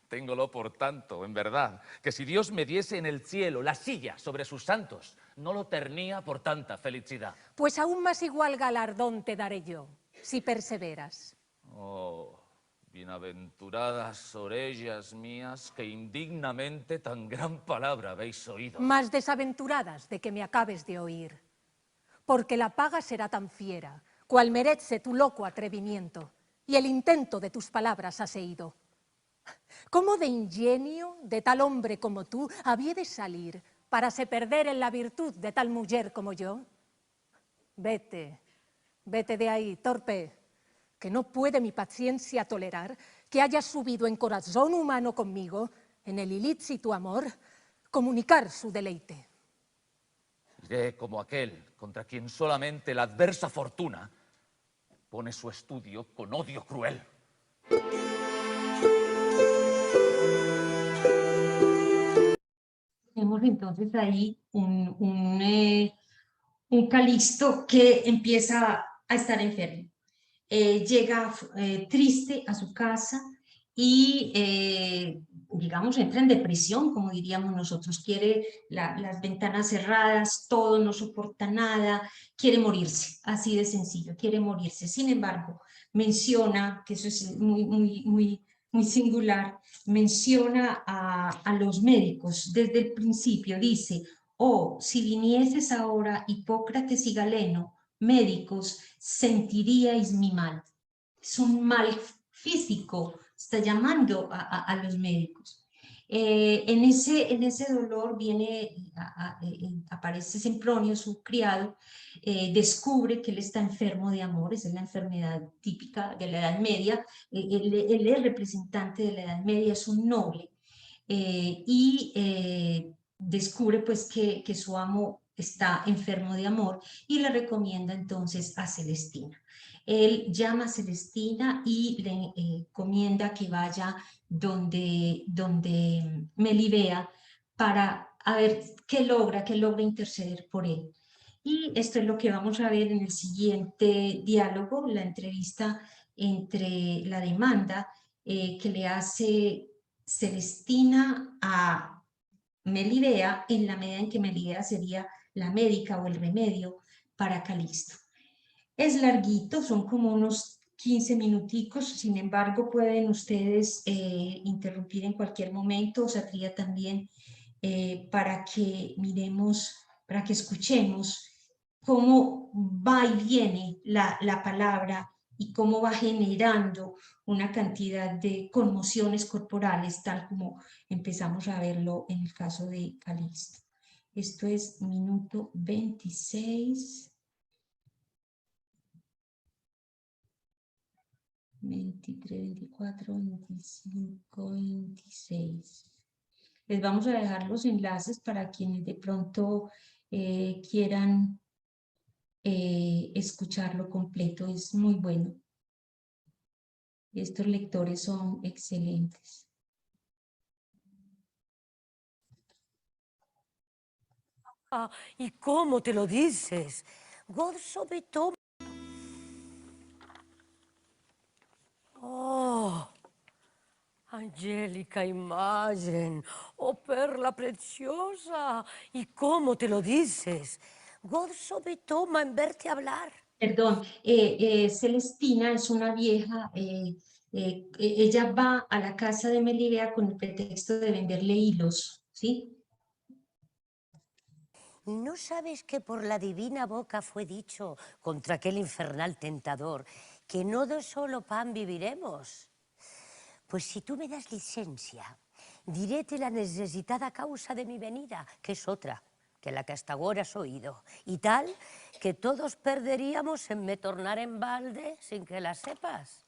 Téngolo por tanto, en verdad, que si Dios me diese en el cielo la silla sobre sus santos, no lo ternía por tanta felicidad. Pues aún más igual galardón te daré yo, si perseveras. Oh, bienaventuradas orellas mías, que indignamente tan gran palabra habéis oído. Más desaventuradas de que me acabes de oír. Porque la paga será tan fiera, cual merece tu loco atrevimiento, y el intento de tus palabras has ido. ¿Cómo de ingenio de tal hombre como tú había de salir para se perder en la virtud de tal mujer como yo? Vete, vete de ahí, torpe, que no puede mi paciencia tolerar que hayas subido en corazón humano conmigo, en el ilícito amor, comunicar su deleite. Iré como aquel contra quien solamente la adversa fortuna pone su estudio con odio cruel. tenemos entonces ahí un Calisto que empieza a estar enfermo. Llega triste a su casa y, digamos, entra en depresión, como diríamos nosotros, quiere las ventanas cerradas, todo, no soporta nada, quiere morirse, así de sencillo, quiere morirse. Sin embargo, menciona, que eso es muy singular, menciona a los médicos desde el principio, dice: oh, si vinieses ahora Hipócrates y Galeno, médicos, sentiríais mi mal. Es un mal físico, está llamando a los médicos. En ese dolor aparece Sempronio, su criado, descubre que él está enfermo de amor, esa es la enfermedad típica de la Edad Media, él es representante de la Edad Media, es un noble, y descubre pues que su amo está enfermo de amor y le recomienda entonces a Celestina. Él llama a Celestina y le encomienda que vaya donde Melibea para a ver qué logra interceder por él. Y esto es lo que vamos a ver en el siguiente diálogo, la entrevista entre la demanda que le hace Celestina a Melibea, en la medida en que Melibea sería la médica o el remedio para Calisto. Es larguito, son como unos 15 minuticos, sin embargo pueden ustedes interrumpir en cualquier momento, Satría también, para que miremos, para que escuchemos cómo va y viene la palabra y cómo va generando una cantidad de conmociones corporales, tal como empezamos a verlo en el caso de Calisto. Esto es minuto 26. 23, 24, 25, 26. Les vamos a dejar los enlaces para quienes de pronto quieran escucharlo completo. Es muy bueno. Estos lectores son excelentes. Ah, ¿y cómo te lo dices? Gorso Betó. Oh, angélica imagen, oh perla preciosa, ¿y cómo te lo dices? Gorso Betoma en verte hablar. Perdón, Celestina es una vieja, ella va a la casa de Melibea con el pretexto de venderle hilos, ¿sí? ¿No sabes que por la divina boca fue dicho contra aquel infernal tentador que no de solo pan viviremos? Pues si tú me das licencia, diréte la necesitada causa de mi venida, que es otra, que la que hasta ahora has oído, y tal que todos perderíamos en me tornar en balde sin que la sepas.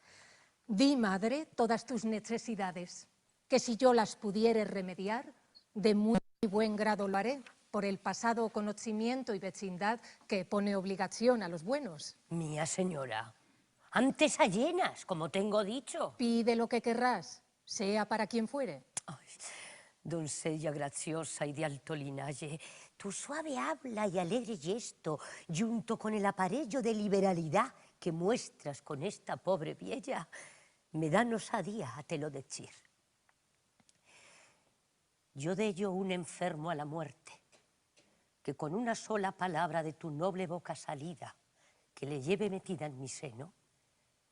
Di, madre, todas tus necesidades, que si yo las pudiere remediar, de muy buen grado lo haré, por el pasado conocimiento y vecindad que pone obligación a los buenos. Mía señora, antes allenas, como tengo dicho. Pide lo que querrás, sea para quien fuere. Ay, doncella graciosa y de alto linaje, tu suave habla y alegre gesto, junto con el aparello de liberalidad que muestras con esta pobre vieja, me dan osadía a te lo decir. Yo dello un enfermo a la muerte, que con una sola palabra de tu noble boca salida, que le lleve metida en mi seno,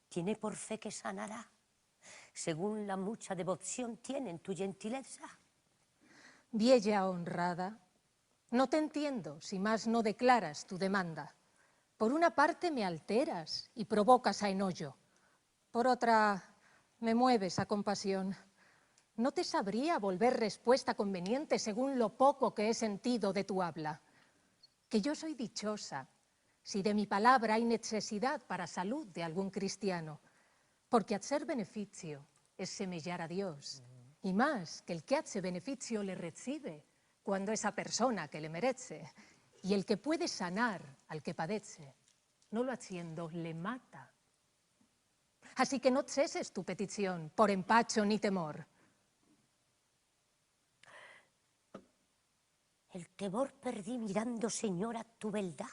tiene por fe que sanará, según la mucha devoción tiene en tu gentileza. Vieja honrada, no te entiendo si más no declaras tu demanda. Por una parte me alteras y provocas a enollo, por otra me mueves a compasión. No te sabría volver respuesta conveniente según lo poco que he sentido de tu habla. Que yo soy dichosa si de mi palabra hay necesidad para salud de algún cristiano, porque hacer beneficio es semellar a Dios, y más que el que hace beneficio le recibe cuando esa persona que le merece, y el que puede sanar al que padece, no lo haciendo le mata. Así que no ceses tu petición por empacho ni temor. El temor perdí mirando, señora, tu beldad.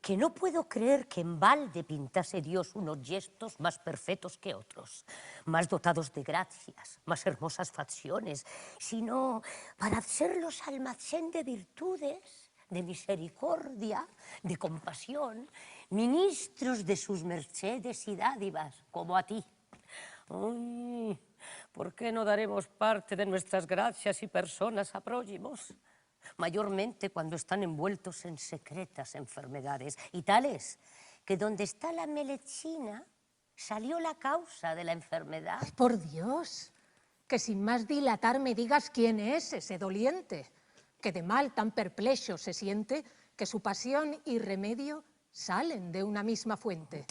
Que no puedo creer que en balde pintase Dios unos gestos más perfectos que otros, más dotados de gracias, más hermosas facciones, sino para hacerlos almacén de virtudes, de misericordia, de compasión, ministros de sus mercedes y dádivas, como a ti. Ay, ¿por qué no daremos parte de nuestras gracias y personas a prójimos? Mayormente cuando están envueltos en secretas enfermedades, y tales que donde está la medicina salió la causa de la enfermedad. Por Dios, que sin más dilatar me digas quién es ese doliente, que de mal tan perplejo se siente, que su pasión y remedio salen de una misma fuente.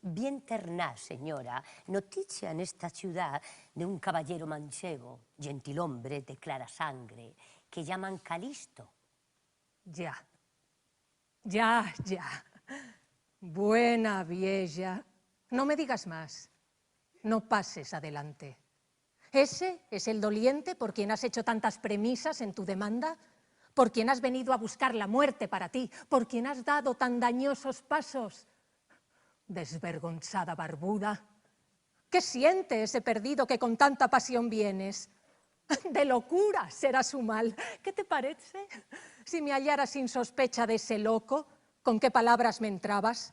Bien ternaz, señora, noticia en esta ciudad de un caballero manchego, gentilhombre de clara sangre, que llaman Calisto. Ya, ya. Buena vieja, no me digas más, no pases adelante. ¿Ese es el doliente por quien has hecho tantas premisas en tu demanda? ¿Por quien has venido a buscar la muerte para ti? ¿Por quien has dado tan dañosos pasos? Desvergonzada barbuda, ¿qué siente ese perdido que con tanta pasión vienes? De locura será su mal. ¿Qué te parece? Si me hallara sin sospecha de ese loco, ¿con qué palabras me entrabas?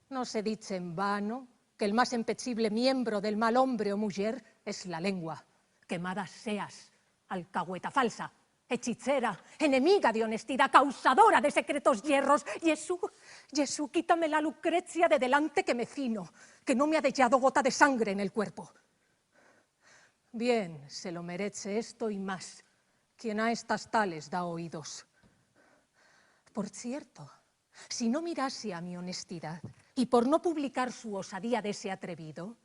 No se dice en vano que el más empechible miembro del mal hombre o mujer es la lengua. Quemada seas, alcahueta falsa, hechicera, enemiga de honestidad, causadora de secretos hierros. Jesús, quítame la Lucrecia de delante que me fino, que no me ha dejado gota de sangre en el cuerpo. Bien, se lo merece esto y más, quien a estas tales da oídos. Por cierto, si no mirase a mi honestidad y por no publicar su osadía de ese atrevido,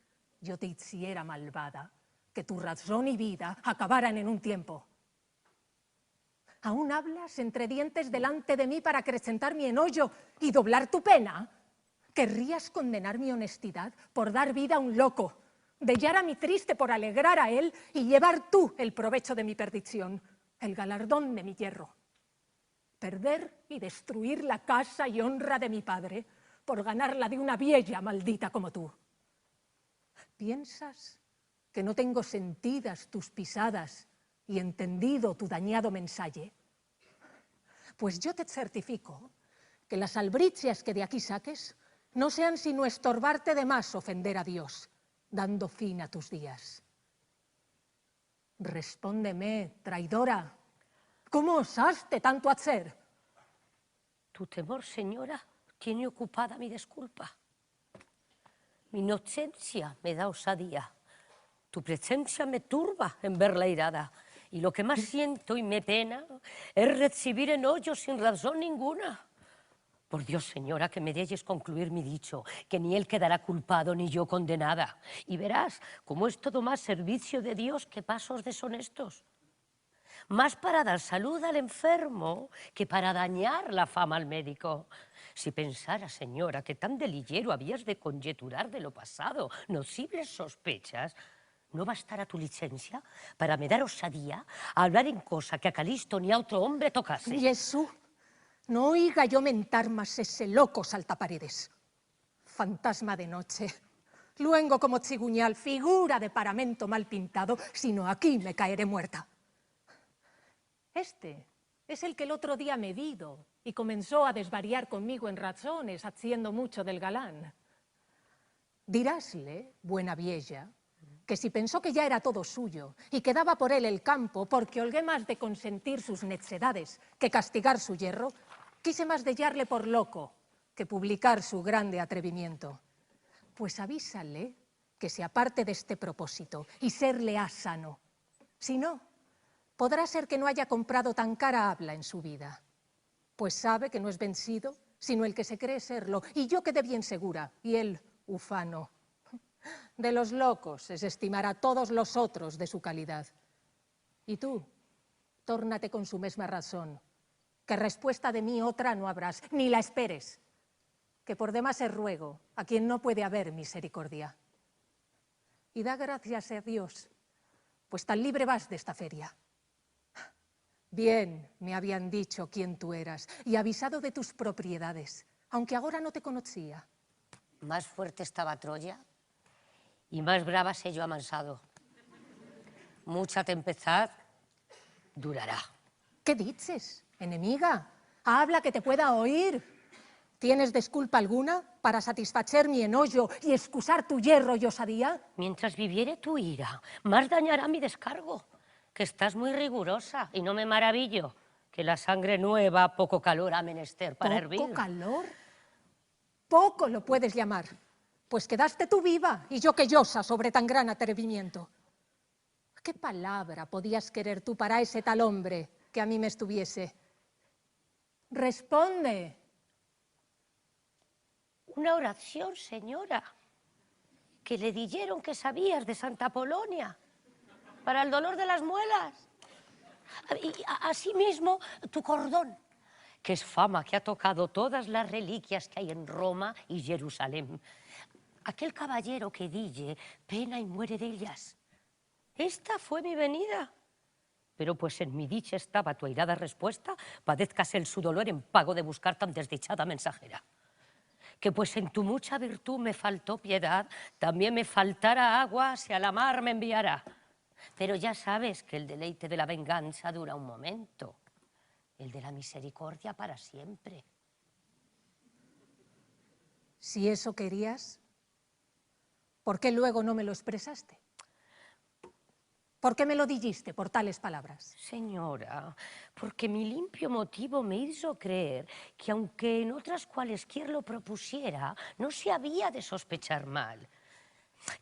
yo te hiciera malvada, que tu razón y vida acabaran en un tiempo. ¿Aún hablas entre dientes delante de mí para acrecentar mi enojo y doblar tu pena? ¿Querrías condenar mi honestidad por dar vida a un loco, dellar a mi triste por alegrar a él y llevar tú el provecho de mi perdición, el galardón de mi hierro? Perder y destruir la casa y honra de mi padre por ganarla de una vieja maldita como tú. ¿Piensas que no tengo sentidas tus pisadas y entendido tu dañado mensaje? Pues yo te certifico que las albricias que de aquí saques no sean sino estorbarte de más ofender a Dios, dando fin a tus días. Respóndeme, traidora, ¿cómo osaste tanto hacer? Tu temor, señora, tiene ocupada mi disculpa. Mi inocencia me da osadía. Tu presencia me turba en verla irada. Y lo que más siento y me pena es recibir enojo sin razón ninguna. Por Dios, señora, que me dejes concluir mi dicho, que ni él quedará culpado ni yo condenada. Y verás cómo es todo más servicio de Dios que pasos deshonestos. Más para dar salud al enfermo que para dañar la fama al médico. Si pensara, señora, que tan de ligero habías de conjeturar de lo pasado nocibles sospechas, ¿no bastará tu licencia para me dar osadía a hablar en cosa que a Calisto ni a otro hombre tocase? Jesús, no oiga yo mentar más ese loco saltaparedes. Fantasma de noche, luengo como ciguñal, figura de paramento mal pintado, sino aquí me caeré muerta. Este es el que el otro día me vido y comenzó a desvariar conmigo en razones, haciendo mucho del galán. Dirásle, buena vieja, que si pensó que ya era todo suyo y que daba por él el campo porque holgué más de consentir sus necedades que castigar su hierro, quise más dellarle por loco que publicar su grande atrevimiento. Pues avísale que se aparte de este propósito y serle sano. Si no, podrá ser que no haya comprado tan cara habla en su vida, pues sabe que no es vencido, sino el que se cree serlo, y yo quedé bien segura, y él, ufano. De los locos se estimará todos los otros de su calidad. Y tú, tórnate con su misma razón, que respuesta de mí otra no habrás, ni la esperes, que por demás es ruego a quien no puede haber misericordia. Y da gracias a Dios, pues tan libre vas de esta feria. Bien, me habían dicho quién tú eras y avisado de tus propiedades, aunque ahora no te conocía. Más fuerte estaba Troya y más brava sé yo amansado. Mucha tempestad durará. ¿Qué dices, enemiga? Habla que te pueda oír. ¿Tienes disculpa alguna para satisfacer mi enojo y excusar tu hierro y osadía? Mientras viviere tu ira, más dañará mi descargo, que estás muy rigurosa y no me maravillo que la sangre nueva poco calor ha menester para hervir. ¿Poco calor? Poco lo puedes llamar, pues quedaste tú viva y yo quejosa sobre tan gran atrevimiento. ¿Qué palabra podías querer tú para ese tal hombre que a mí me estuviese? Responde. Una oración, señora, que le dijeron que sabías de Santa Polonia, para el dolor de las muelas. Y asimismo, tu cordón, que es fama que ha tocado todas las reliquias que hay en Roma y Jerusalén. Aquel caballero que dille pena y muere de ellas. Esta fue mi venida. Pero pues en mi dicha estaba tu airada respuesta, padezcas el su dolor en pago de buscar tan desdichada mensajera. Que pues en tu mucha virtud me faltó piedad, también me faltara agua si a la mar me enviara. Pero ya sabes que el deleite de la venganza dura un momento, el de la misericordia para siempre. Si eso querías, ¿por qué luego no me lo expresaste? ¿Por qué me lo dijiste por tales palabras? Señora, porque mi limpio motivo me hizo creer que aunque en otras cualesquier lo propusiera, no se había de sospechar mal.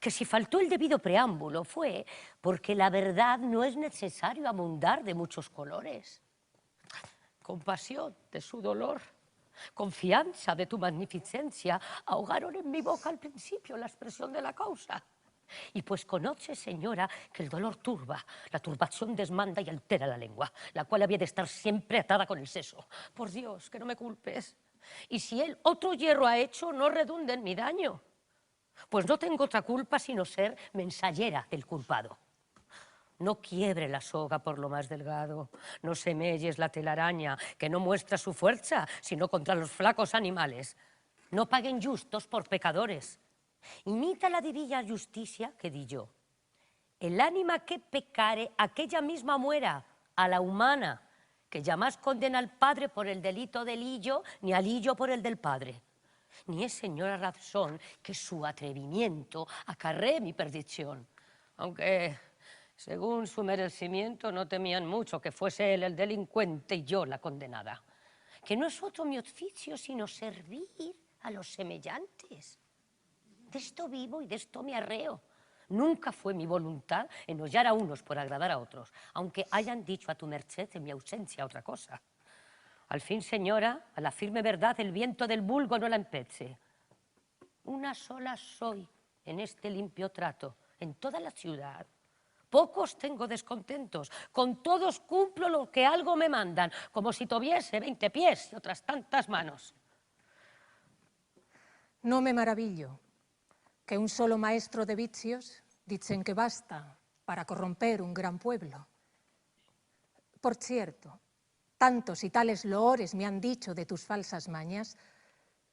Que si faltó el debido preámbulo fue porque la verdad no es necesario abundar de muchos colores. Compasión de su dolor, confianza de tu magnificencia ahogaron en mi boca al principio la expresión de la causa. Y pues conoce, señora, que el dolor turba, la turbación desmanda y altera la lengua, la cual había de estar siempre atada con el seso. Por Dios, que no me culpes. Y si él otro hierro ha hecho, no redunde en mi daño. Pues no tengo otra culpa sino ser mensajera del culpado. No quiebre la soga por lo más delgado, no semelles la telaraña, que no muestra su fuerza, sino contra los flacos animales. No paguen justos por pecadores. Imita la divina justicia que di yo. El ánima que pecare, aquella misma muera, a la humana, que jamás condena al padre por el delito del hillo, ni al hillo por el del padre. Ni es, señora, razón que su atrevimiento acarree mi perdición, aunque, según su merecimiento, no temían mucho que fuese él el delincuente y yo la condenada, que no es otro mi oficio sino servir a los semejantes. De esto vivo y de esto me arreo. Nunca fue mi voluntad enollar a unos por agradar a otros, aunque hayan dicho a tu merced en mi ausencia otra cosa. Al fin, señora, a la firme verdad el viento del vulgo no la empece. Una sola soy en este limpio trato, en toda la ciudad. Pocos tengo descontentos, con todos cumplo lo que algo me mandan, como si tuviese 20 pies y otras tantas manos. No me maravillo que un solo maestro de vicios dicen que basta para corromper un gran pueblo. Por cierto, tantos y tales loores me han dicho de tus falsas mañas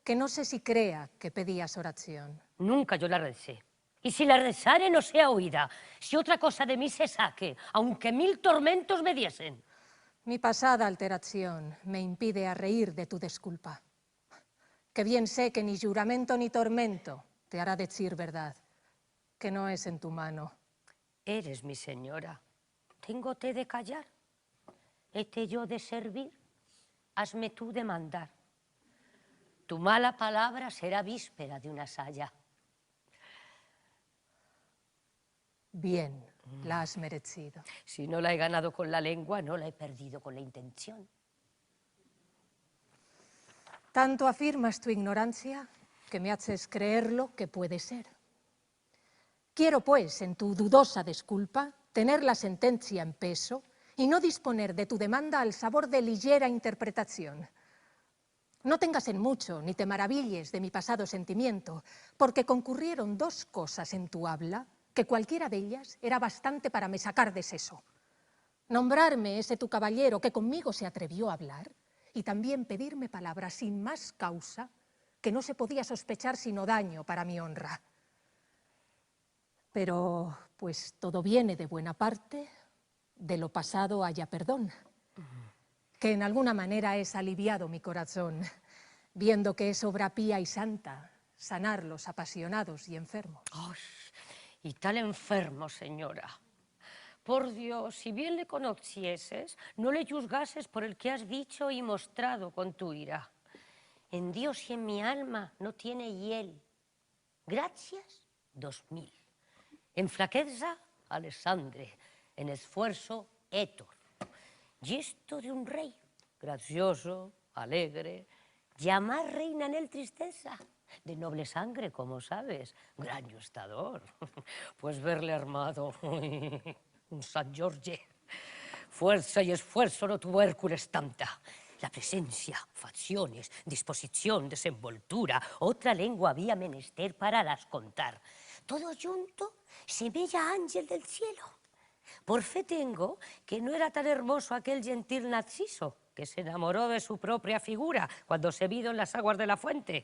que no sé si crea que pedías oración. Nunca yo la recé. Y si la rezare no sea oída, si otra cosa de mí se saque, aunque 1000 tormentos me diesen. Mi pasada alteración me impide a reír de tu disculpa, que bien sé que ni juramento ni tormento te hará decir verdad, que no es en tu mano. Eres mi señora, tengote de callar, hete yo de servir, hazme tú de mandar. Tu mala palabra será víspera de una saya. Bien, la has merecido. Si no la he ganado con la lengua, no la he perdido con la intención. Tanto afirmas tu ignorancia que me haces creer lo que puede ser. Quiero, pues, en tu dudosa disculpa, tener la sentencia en peso y no disponer de tu demanda al sabor de ligera interpretación. No tengas en mucho ni te maravilles de mi pasado sentimiento, porque concurrieron 2 cosas en tu habla, que cualquiera de ellas era bastante para me sacar de seso. nombrarme ese tu caballero que conmigo se atrevió a hablar y también pedirme palabras sin más causa que no se podía sospechar sino daño para mi honra. Pero, pues todo viene de buena parte, de lo pasado haya perdón, que en alguna manera es aliviado mi corazón, viendo que es obra pía y santa sanar los apasionados y enfermos. ¡Ay! Y tal enfermo, señora. Por Dios, si bien le conocieses, no le juzgases por el que has dicho y mostrado con tu ira. En Dios y en mi alma no tiene hiel. Gracias, 2000. En flaqueza, Alessandre. En esfuerzo, Héctor. Y esto de un rey, gracioso, alegre, llamar reina en él tristeza. De noble sangre, como sabes, gran yustador. Pues verle armado, un San Jorge. Fuerza y esfuerzo no tuvo Hércules tanta. La presencia, facciones, disposición, desenvoltura, otra lengua había menester para las contar. Todo junto, semella ángel del cielo. Por fe tengo que no era tan hermoso aquel gentil Narciso, que se enamoró de su propia figura cuando se vido en las aguas de la fuente.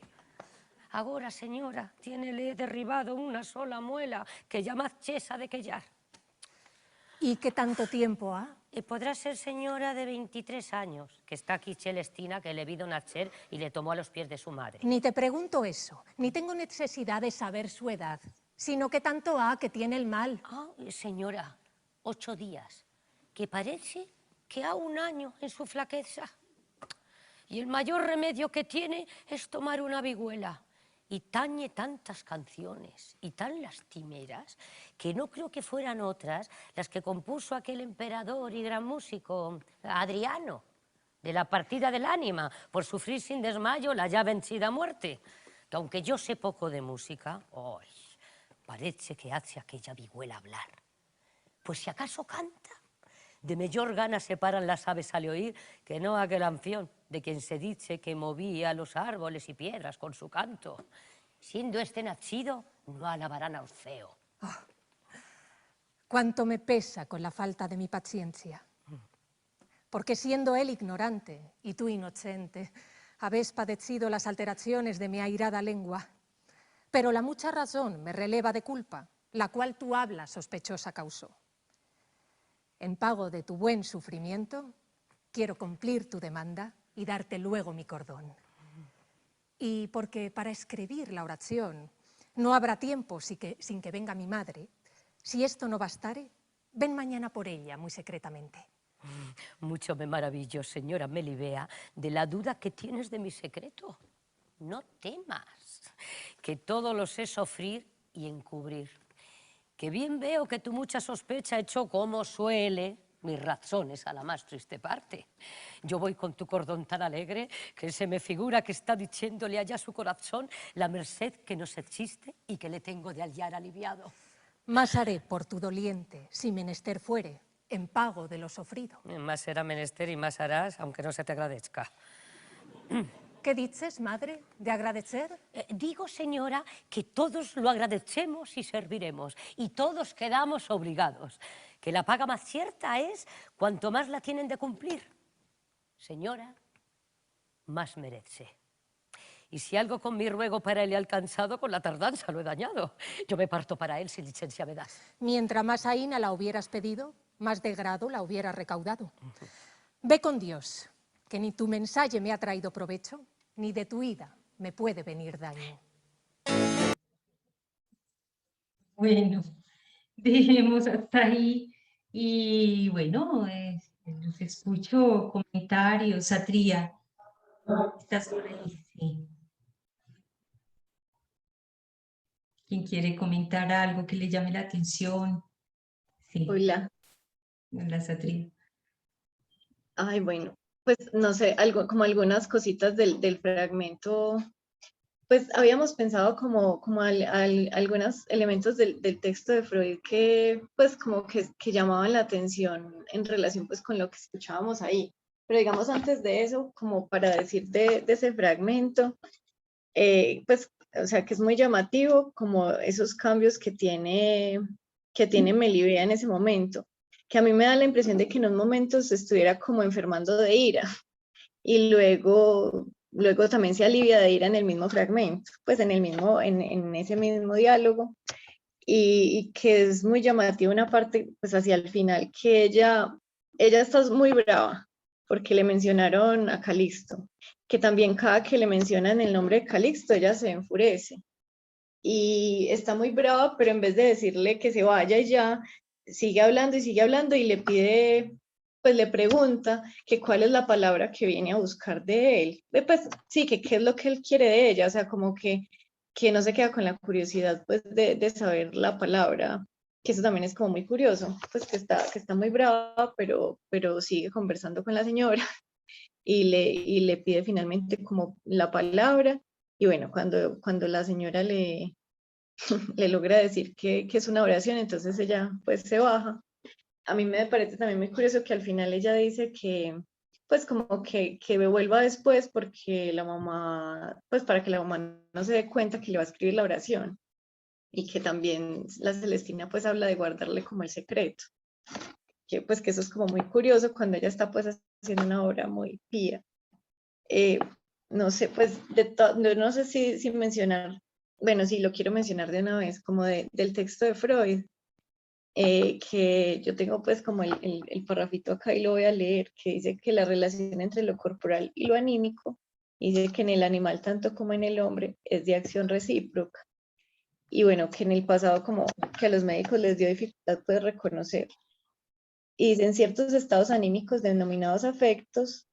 Ahora, señora, tiénele derribado una sola muela que ya más chesa de quellar. ¿Y qué tanto tiempo ha? Podrá ser señora de 23 años, que está aquí Celestina, que le vido nacer y le tomó a los pies de su madre. Ni te pregunto eso, ni tengo necesidad de saber su edad, sino qué tanto ha que tiene el mal. Ah, señora, 8 días, que parece que ha 1 año en su flaqueza. Y el mayor remedio que tiene es tomar una vihuela. Y tañe tantas canciones y tan lastimeras que no creo que fueran otras las que compuso aquel emperador y gran músico, Adriano, de la partida del ánima, por sufrir sin desmayo la ya vencida muerte. Que aunque yo sé poco de música, ¡ay! Parece que hace aquella vihuela hablar. Pues si acaso canta, de mayor gana se paran las aves al oír que no aquel anfión de quien se dice que movía los árboles y piedras con su canto. Siendo este nacido, no alabarán a Orfeo. Oh, cuánto me pesa con la falta de mi paciencia. Porque siendo él ignorante y tú inocente, habéis padecido las alteraciones de mi airada lengua. Pero la mucha razón me releva de culpa, la cual tu habla sospechosa causó. En pago de tu buen sufrimiento, quiero cumplir tu demanda y darte luego mi cordón. Y porque para escribir la oración no habrá tiempo sin que venga mi madre, si esto no bastare, ven mañana por ella muy secretamente. Mucho me maravillo, señora Melibea, de la duda que tienes de mi secreto. No temas, que todo lo sé sofrir y encubrir. Que bien veo que tu mucha sospecha echó como suele mis razones a la más triste parte. Yo voy con tu cordón tan alegre que se me figura que está diciéndole allá a su corazón la merced que nos existe y que le tengo de hallar aliviado. Más haré por tu doliente, si menester fuere, en pago de lo sofrido. Más será menester y más harás, aunque no se te agradezca. ¿Qué dices, madre, de agradecer? Digo, señora, que todos lo agradecemos y serviremos, y todos quedamos obligados, que la paga más cierta es cuanto más la tienen de cumplir. Señora, más merece. Y si algo con mi ruego para él he alcanzado, con la tardanza lo he dañado. Yo me parto para él si licencia me das. Mientras más aína la hubieras pedido, más de grado la hubieras recaudado. Ve con Dios, que ni tu mensaje me ha traído provecho, ni de tu ida me puede venir daño. Bueno, dejemos hasta ahí. Y bueno, los escucho comentarios. Satría, ¿estás por ahí? Sí. ¿Quién quiere comentar algo que le llame la atención? Sí. Hola. Hola, Satría. Ay, bueno, pues no sé, algo, como algunas cositas del fragmento, pues habíamos pensado como algunos elementos del texto de Freud que pues como que llamaban la atención en relación pues con lo que escuchábamos ahí. Pero digamos antes de eso, como para decir de ese fragmento, pues o sea que es muy llamativo como esos cambios que tiene Melibea en ese momento. que a mí me da la impresión de que en un momento se estuviera como enfermando de ira y luego también se alivia de ira en el mismo fragmento, pues en ese mismo diálogo, y que es muy llamativo una parte, pues hacia el final, que ella está muy brava porque le mencionaron a Calixto, que también cada que le mencionan el nombre de Calixto, ella se enfurece. Y está muy brava, pero en vez de decirle que se vaya y ya, sigue hablando y le pide, pues le pregunta que cuál es la palabra que viene a buscar de él. Pues sí, que qué es lo que él quiere de ella, o sea, como que no se queda con la curiosidad, pues, de saber la palabra, que eso también es como muy curioso, pues que está muy brava, pero sigue conversando con la señora y le pide finalmente como la palabra, y bueno, cuando la señora le logra decir que es una oración, entonces ella pues se baja. A mí me parece también muy curioso que al final ella dice que pues como que me vuelva después porque la mamá, pues para que la mamá no se dé cuenta que le va a escribir la oración, y que también la Celestina pues habla de guardarle como el secreto, que pues que eso es como muy curioso cuando ella está pues haciendo una obra muy pía. No sé, pues no sé si mencionar, bueno, sí lo quiero mencionar de una vez, como del texto de Freud, que yo tengo pues como el parrafito acá y lo voy a leer, que dice que la relación entre lo corporal y lo anímico, dice que en el animal tanto como en el hombre es de acción recíproca, y bueno, que en el pasado como que a los médicos les dio dificultad pues reconocer, y dice en ciertos estados anímicos denominados afectos,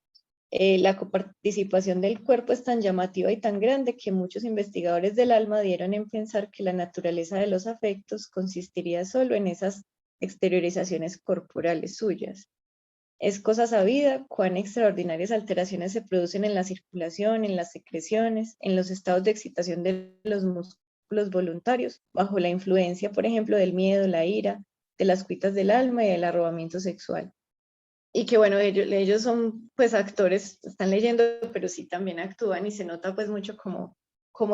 la coparticipación del cuerpo es tan llamativa y tan grande que muchos investigadores del alma dieron en pensar que la naturaleza de los afectos consistiría solo en esas exteriorizaciones corporales suyas. Es cosa sabida cuán extraordinarias alteraciones se producen en la circulación, en las secreciones, en los estados de excitación de los músculos voluntarios, bajo la influencia, por ejemplo, del miedo, la ira, de las cuitas del alma y del arrobamiento sexual. Y que bueno, ellos son pues actores, están leyendo, pero sí también actúan, y se nota pues mucho como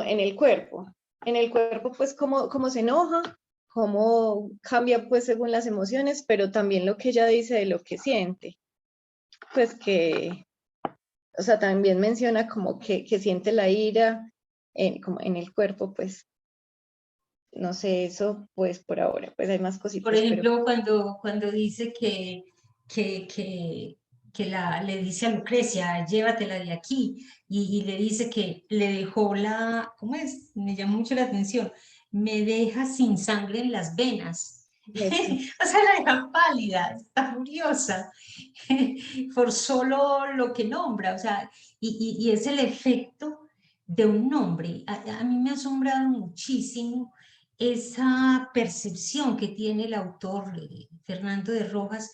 en el cuerpo. En el cuerpo pues como se enoja, cómo cambia pues según las emociones, pero también lo que ella dice de lo que siente. Pues que, o sea, también menciona como que siente la ira como en el cuerpo, pues no sé, eso pues por ahora, pues hay más cositas. Por ejemplo, cuando dice le dice a Lucrecia, llévatela de aquí, y le dice que le dejó ¿cómo es? Me llamó mucho la atención, me deja sin sangre en las venas. O sea, la deja pálida, está furiosa, por solo lo que nombra, o sea, y es el efecto de un nombre. A mí me ha asombrado muchísimo esa percepción que tiene el autor Fernando de Rojas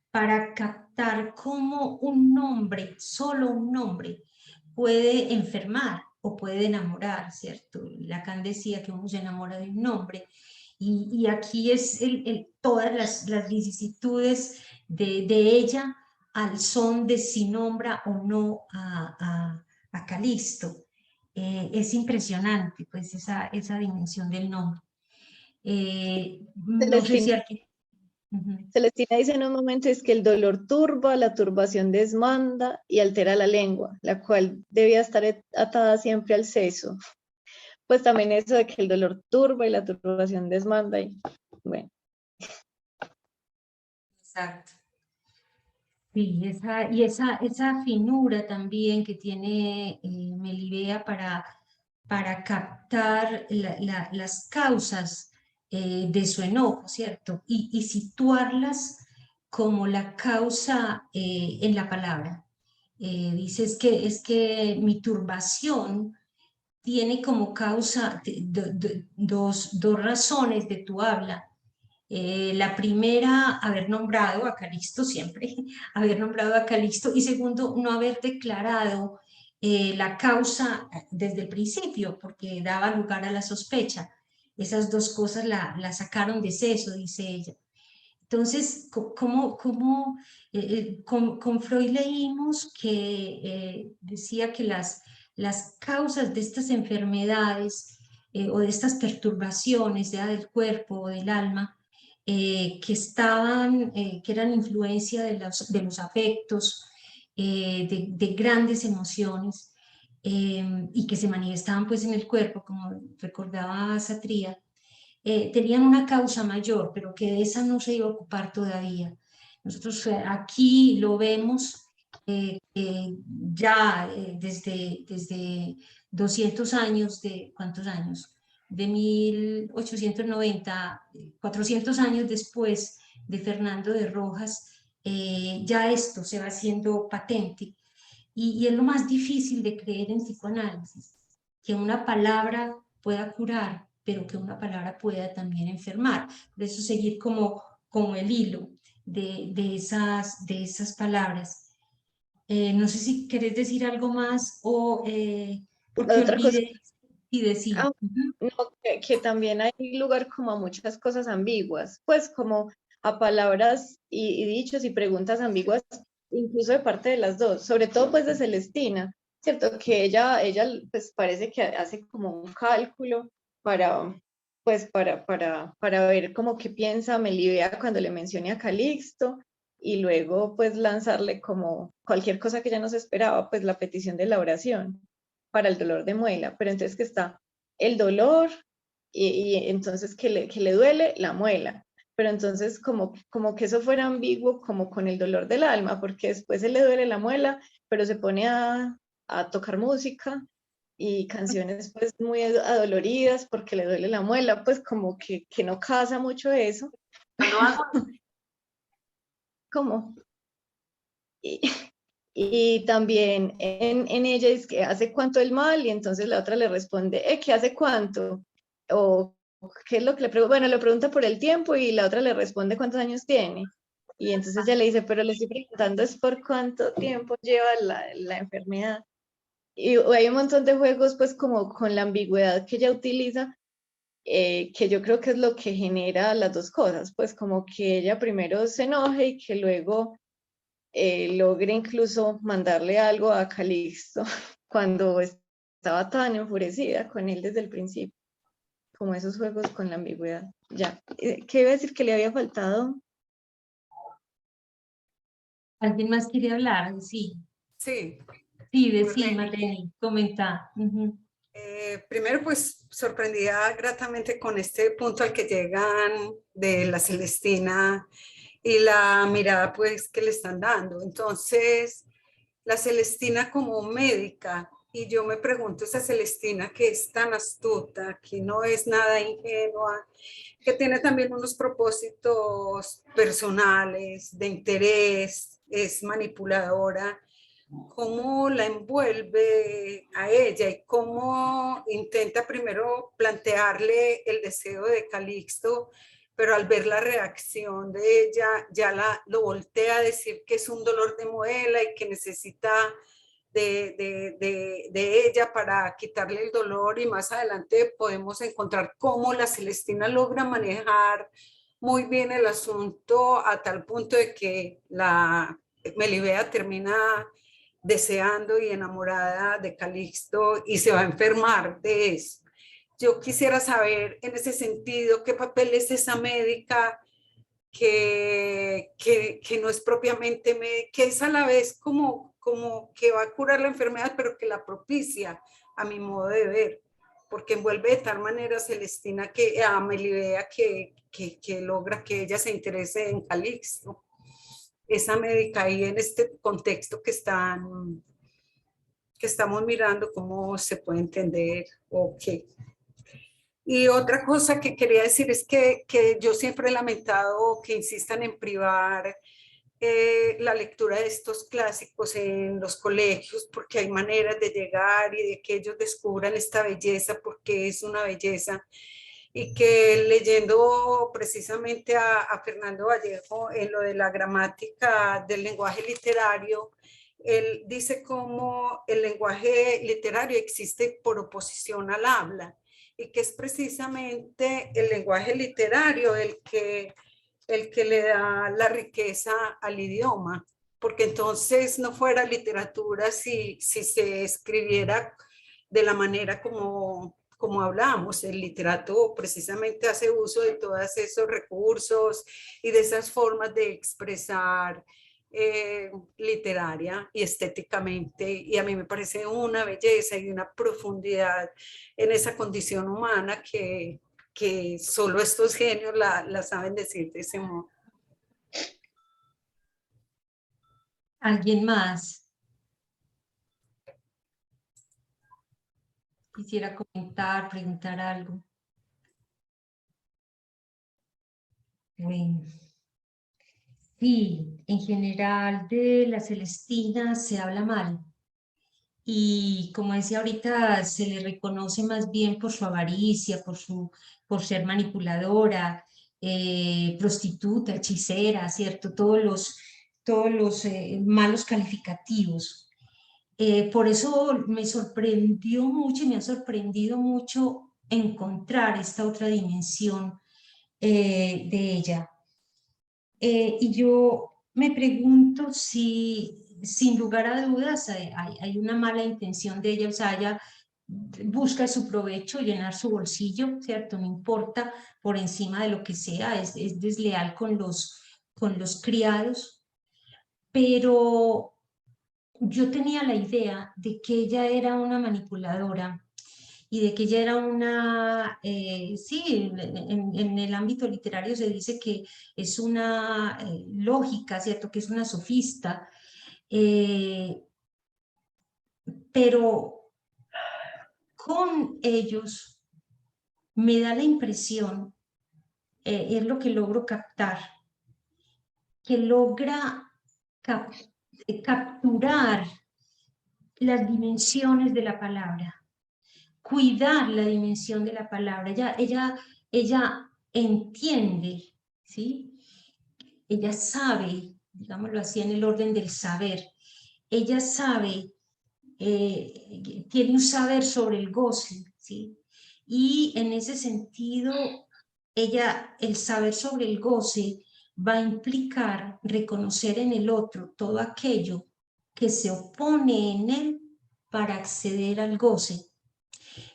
para captar cómo un nombre, solo un nombre, puede enfermar o puede enamorar, ¿cierto? Lacan decía que uno se enamora de un nombre, y aquí es todas las vicisitudes de ella al son de si nombra o no a Calixto. Es impresionante pues esa dimensión del nombre. No sé si aquí... Celestina dice en un momento es que el dolor turba, la turbación desmanda y altera la lengua, la cual debía estar atada siempre al seso. Pues también eso de que el dolor turba y la turbación desmanda, y bueno. Exacto. Sí, esa finura también que tiene Melibea para captar las causas de su enojo, ¿cierto? Y situarlas como la causa en la palabra. Dice, es que mi turbación tiene como causa dos razones de tu habla. La primera, haber nombrado a Calixto siempre, haber nombrado a Calixto, y segundo, no haber declarado la causa desde el principio, porque daba lugar a la sospecha. Esas dos cosas la sacaron de seso, dice ella. Entonces, con Freud leímos que decía que las causas de estas enfermedades o de estas perturbaciones, ya del cuerpo o del alma, que estaban, que eran influencia de los afectos, de grandes emociones, y que se manifestaban pues en el cuerpo, como recordaba Satría, tenían una causa mayor, pero que de esa no se iba a ocupar todavía. Nosotros aquí lo vemos ya desde 200 años, ¿cuántos años? De 1890, 400 años después de Fernando de Rojas, ya esto se va haciendo patente. Y es lo más difícil de creer en psicoanálisis, que una palabra pueda curar, pero que una palabra pueda también enfermar. Por eso seguir como el hilo de esas palabras. No sé si querés decir algo más o porque Otra cosa, olvidé y decir. no, que también hay lugar como a muchas cosas ambiguas, pues como a palabras y dichos y preguntas ambiguas, incluso de parte de las dos, sobre todo pues de Celestina, ¿cierto? Que ella pues parece que hace como un cálculo para, pues para ver como qué piensa Melibea cuando le mencione a Calixto, y luego pues lanzarle como cualquier cosa que ella no se esperaba, pues la petición de la oración para el dolor de muela, pero entonces que está el dolor y entonces que le duele la muela, pero entonces como que eso fuera ambiguo como con el dolor del alma, porque después él le duele la muela, pero se pone a tocar música y canciones pues muy adoloridas porque le duele la muela, pues como que no casa mucho eso. ¿Cómo? Y, y también en ella es que hace cuánto el mal y entonces la otra le responde, ¿qué hace cuánto? O ¿qué es lo que le pregunta? Bueno, le pregunta por el tiempo y la otra le responde cuántos años tiene. Y entonces ella le dice, pero le estoy preguntando es por cuánto tiempo lleva la enfermedad. Y hay un montón de juegos pues como con la ambigüedad que ella utiliza, que yo creo que es lo que genera las dos cosas, pues como que ella primero se enoje y que luego logre incluso mandarle algo a Calixto cuando estaba tan enfurecida con él desde el principio, como esos juegos con la ambigüedad. Ya, ¿qué iba a decir que le había faltado? ¿Alguien más quiere hablar? Sí, Sí. sí, Marlene, comenta. Primero, pues sorprendida gratamente con este punto al que llegan de la Celestina y la mirada pues que le están dando. Entonces, la Celestina como médica, y yo me pregunto, esa Celestina que es tan astuta, que no es nada ingenua, que tiene también unos propósitos personales, de interés, es manipuladora, cómo la envuelve a ella y cómo intenta primero plantearle el deseo de Calixto, pero al ver la reacción de ella, ya lo voltea a decir que es un dolor de muela y que necesita de ella para quitarle el dolor, y más adelante podemos encontrar cómo la Celestina logra manejar muy bien el asunto a tal punto de que la Melibea termina deseando y enamorada de Calixto y se va a enfermar de eso. Yo quisiera saber en ese sentido qué papel es esa médica que no es propiamente, que es a la vez como que va a curar la enfermedad, pero que la propicia, a mi modo de ver, porque envuelve de tal manera a Celestina, a Melibea, que logra que ella se interese en Calixto. Esa médica ahí en este contexto que estamos mirando, cómo se puede entender o qué. Y otra cosa que quería decir es que yo siempre he lamentado que insistan en privar la lectura de estos clásicos en los colegios, porque hay maneras de llegar y de que ellos descubran esta belleza, porque es una belleza, y que leyendo precisamente a Fernando Vallejo en lo de la gramática del lenguaje literario, él dice cómo el lenguaje literario existe por oposición al habla, y que es precisamente el lenguaje literario el que le da la riqueza al idioma, porque entonces no fuera literatura si se escribiera de la manera como como hablamos, el literato precisamente hace uso de todos esos recursos y de esas formas de expresar literaria y estéticamente, y a mí me parece una belleza y una profundidad en esa condición humana que solo estos genios la saben decir de ese modo. ¿Alguien más quisiera comentar, preguntar algo? Bueno. Sí, en general de la Celestina se habla mal y como decía ahorita, se le reconoce más bien por su avaricia, por ser manipuladora, prostituta, hechicera, ¿cierto? Todos los malos calificativos. Por eso me sorprendió mucho y me ha sorprendido mucho encontrar esta otra dimensión de ella. Y yo me pregunto si, sin lugar a dudas, hay una mala intención de ella, o sea, ella busca su provecho, llenar su bolsillo, ¿cierto? No importa por encima de lo que sea, es desleal con los criados, pero yo tenía la idea de que ella era una manipuladora y de que ella era una, sí, en el ámbito literario se dice que es una lógica, ¿cierto? Que es una sofista, pero con ellos me da la impresión, es lo que logro captar, que logra capturar las dimensiones de la palabra, cuidar la dimensión de la palabra. Ella entiende, ¿sí? Ella sabe, digámoslo así, en el orden del saber. Ella sabe, tiene un saber sobre el goce, ¿sí? Y en ese sentido, el saber sobre el goce va a implicar reconocer en el otro todo aquello que se opone en él para acceder al goce.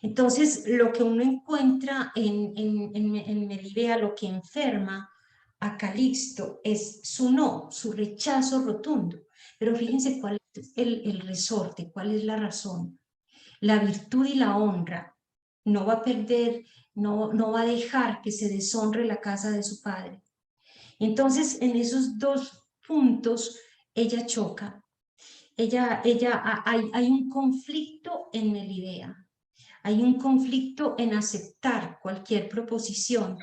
Entonces, lo que uno encuentra en Melibea, lo que enferma a Calixto es su no, su rechazo rotundo. Pero fíjense cuál es el resorte, cuál es la razón. La virtud y la honra no va a perder, no va a dejar que se deshonre la casa de su padre. Entonces, en esos dos puntos, ella choca. Hay un conflicto en Melibea. Hay un conflicto en aceptar cualquier proposición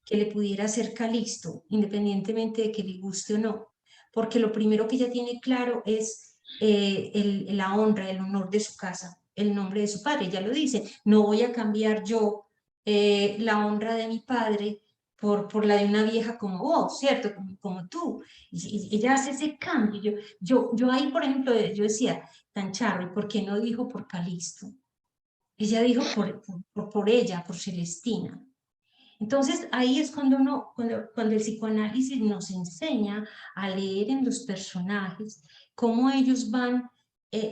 que le pudiera hacer Calixto, independientemente de que le guste o no, porque lo primero que ella tiene claro es la honra, el honor de su casa, el nombre de su padre. Ella lo dice, no voy a cambiar yo la honra de mi padre por la de una vieja como vos, ¿cierto? Como tú. Y ella hace ese cambio. Yo ahí, por ejemplo, yo decía, tan charro, ¿por qué no dijo por Calixto? Ella dijo por ella, por Celestina. Entonces ahí es cuando el psicoanálisis nos enseña a leer en los personajes cómo ellos van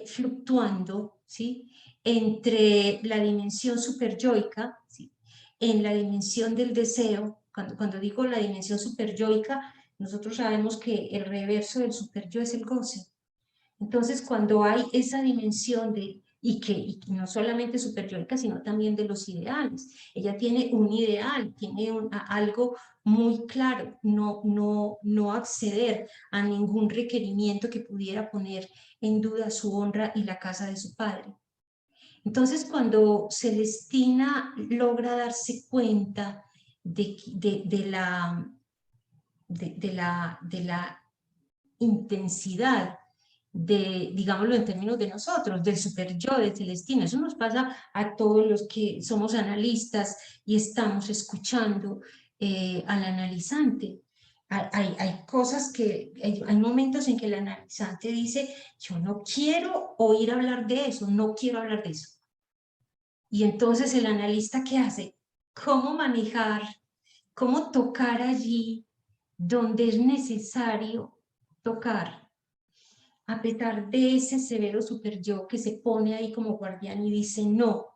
fluctuando, ¿sí? Entre la dimensión superyoica, ¿sí? En la dimensión del deseo. Cuando digo la dimensión superyoica, nosotros sabemos que el reverso del superyo es el goce. Entonces, cuando hay esa dimensión y no solamente superyoica, sino también de los ideales. Ella tiene un ideal, tiene algo muy claro, no acceder a ningún requerimiento que pudiera poner en duda su honra y la casa de su padre. Entonces, cuando Celestina logra darse cuenta de la intensidad digámoslo en términos de nosotros, del super yo de Celestina. Eso nos pasa a todos los que somos analistas y estamos escuchando al analizante. Hay cosas hay momentos en que el analizante dice, yo no quiero oír hablar de eso, no quiero hablar de eso. Y entonces el analista, ¿qué hace? ¿Cómo manejar, cómo tocar allí donde es necesario tocar? A pesar de ese severo super yo que se pone ahí como guardián y dice, no,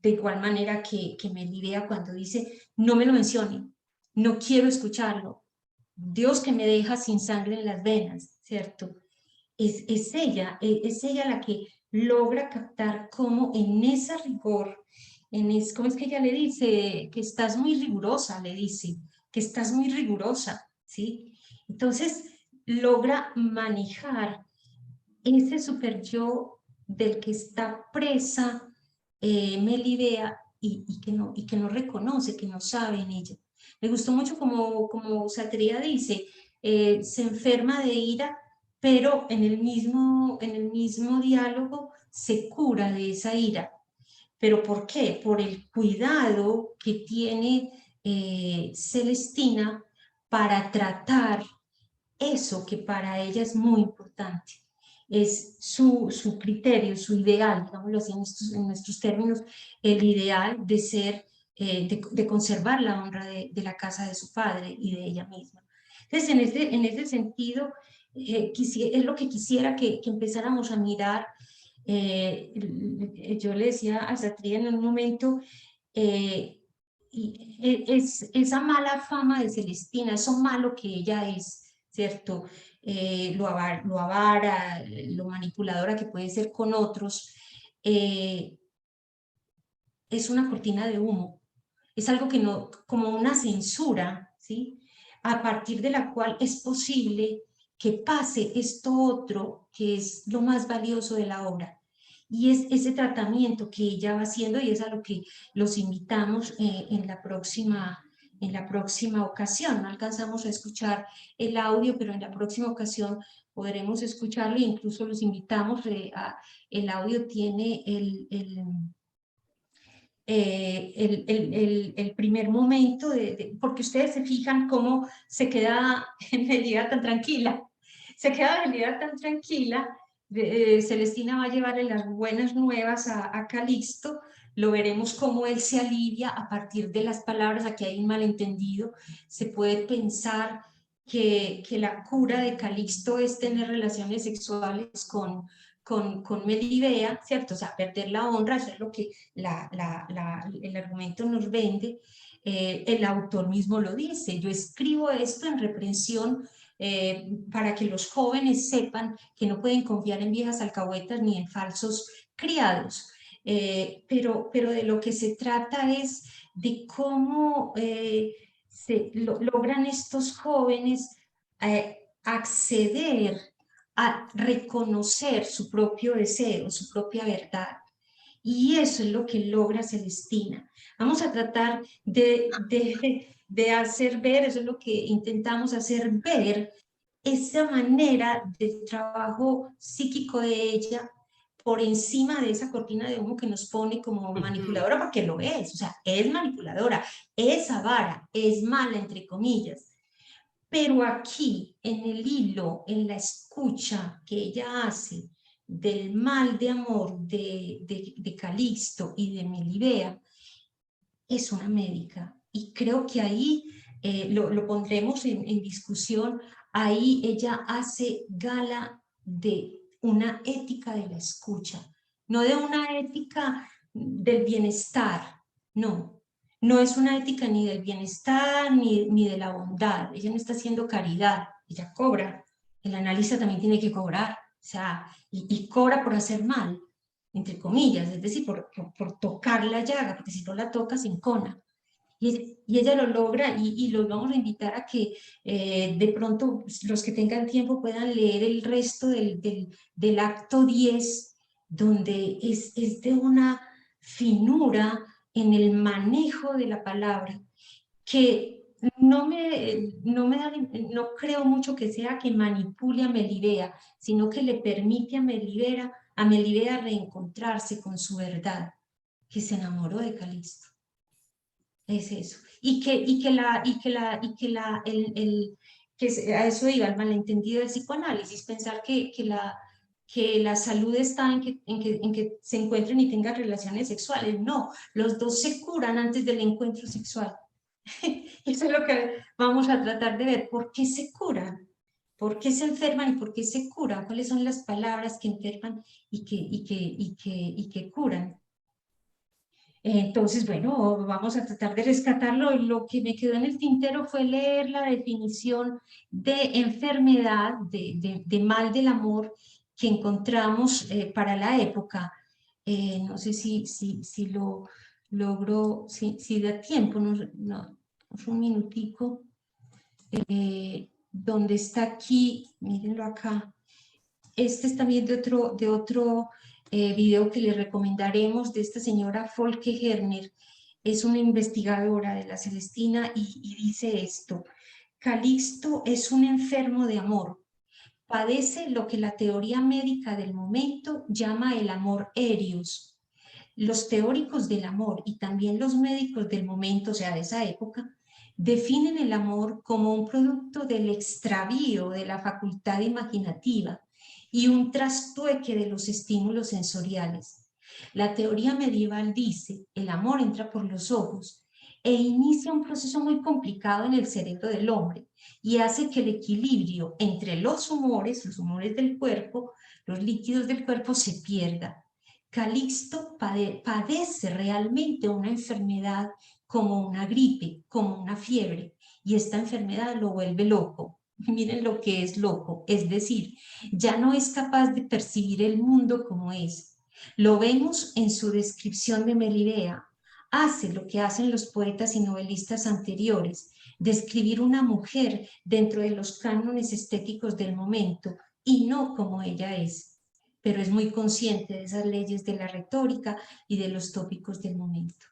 de igual manera que Melibea cuando dice, no me lo mencione, no quiero escucharlo, Dios que me deja sin sangre en las venas, ¿cierto? Es ella la que logra captar cómo en ese rigor, ¿cómo es que ella le dice? Que estás muy rigurosa, le dice, que estás muy rigurosa, ¿sí? Entonces logra manejar ese super yo del que está presa Melibea y que no reconoce, que no sabe en ella. Me gustó mucho como Satria dice, se enferma de ira, pero en el mismo diálogo se cura de esa ira. ¿Pero por qué? Por el cuidado que tiene Celestina para tratar eso que para ella es muy importante. Es su criterio, su ideal, digámoslo así en nuestros términos, el ideal de ser, de conservar la honra de la casa de su padre y de ella misma. Entonces, en ese sentido, es lo que quisiera que empezáramos a mirar. Yo le decía a Satria en un momento, esa mala fama de Celestina, eso malo que ella es, ¿cierto? Lo avara, lo manipuladora que puede ser con otros, es una cortina de humo, es algo que no, como una censura, ¿sí? A partir de la cual es posible que pase esto otro, que es lo más valioso de la obra. Y es ese tratamiento que ella va haciendo y es a lo que los invitamos en la próxima ocasión. No alcanzamos a escuchar el audio, pero en la próxima ocasión podremos escucharlo e incluso los invitamos. El audio tiene el primer momento, porque ustedes se fijan cómo se queda Melibea tan tranquila. Se queda Melibea tan tranquila. Celestina va a llevarle las buenas nuevas a Calixto. Lo veremos cómo él se alivia a partir de las palabras. Aquí hay un malentendido. Se puede pensar que la cura de Calixto es tener relaciones sexuales con Melibea, ¿cierto? O sea, perder la honra, eso es lo que el argumento nos vende. El autor mismo lo dice, yo escribo esto en reprensión para que los jóvenes sepan que no pueden confiar en viejas alcahuetas ni en falsos criados. Pero de lo que se trata es de cómo logran estos jóvenes acceder a reconocer su propio deseo, su propia verdad. Y eso es lo que logra Celestina. Vamos a tratar de hacer ver, eso es lo que intentamos hacer ver, esa manera de trabajo psíquico de ella por encima de esa cortina de humo que nos pone como manipuladora, porque lo es, o sea, es manipuladora, es avara, es mala, entre comillas. Pero aquí, en el hilo, en la escucha que ella hace del mal de amor de Calixto y de Melibea, es una médica. Y creo que ahí lo pondremos en discusión. Ahí ella hace gala de una ética de la escucha, no de una ética del bienestar, no. No es una ética ni del bienestar ni de la bondad. Ella no está haciendo caridad, ella cobra. El analista también tiene que cobrar, o sea, y cobra por hacer mal, entre comillas, es decir, por tocar la llaga, porque si no la toca se encona. Y ella lo logra y los vamos a invitar a que de pronto los que tengan tiempo puedan leer el resto del acto 10, donde es de una finura en el manejo de la palabra, que no creo mucho que sea que manipule a Melibea, sino que le permite a Melibea reencontrarse con su verdad, que se enamoró de Calixto. Es eso. A eso iba el malentendido del psicoanálisis, pensar que la salud está en que se encuentren y tengan relaciones sexuales. No, los dos se curan antes del encuentro sexual. Eso es lo que vamos a tratar de ver. ¿Por qué se curan? ¿Por qué se enferman y por qué se curan? ¿Cuáles son las palabras que enferman y que curan? Entonces, bueno, vamos a tratar de rescatarlo. Lo que me quedó en el tintero fue leer la definición de enfermedad, de mal del amor que encontramos para la época. No sé si lo logro, si da tiempo, no, un minutico. Donde está aquí, mírenlo acá. Este es también de otro video que les recomendaremos de esta señora Folke Herner. Es una investigadora de la Celestina y dice esto: Calixto es un enfermo de amor. Padece lo que la teoría médica del momento llama el amor eros. Los teóricos del amor y también los médicos del momento, o sea, de esa época, definen el amor como un producto del extravío de la facultad imaginativa y un trastueque de los estímulos sensoriales. La teoría medieval dice, el amor entra por los ojos e inicia un proceso muy complicado en el cerebro del hombre y hace que el equilibrio entre los humores del cuerpo, los líquidos del cuerpo, se pierda. Calixto padece realmente una enfermedad como una gripe, como una fiebre, y esta enfermedad lo vuelve loco. Miren lo que es loco, es decir, ya no es capaz de percibir el mundo como es. Lo vemos en su descripción de Melibea. Hace lo que hacen los poetas y novelistas anteriores, describir una mujer dentro de los cánones estéticos del momento y no como ella es, pero es muy consciente de esas leyes de la retórica y de los tópicos del momento.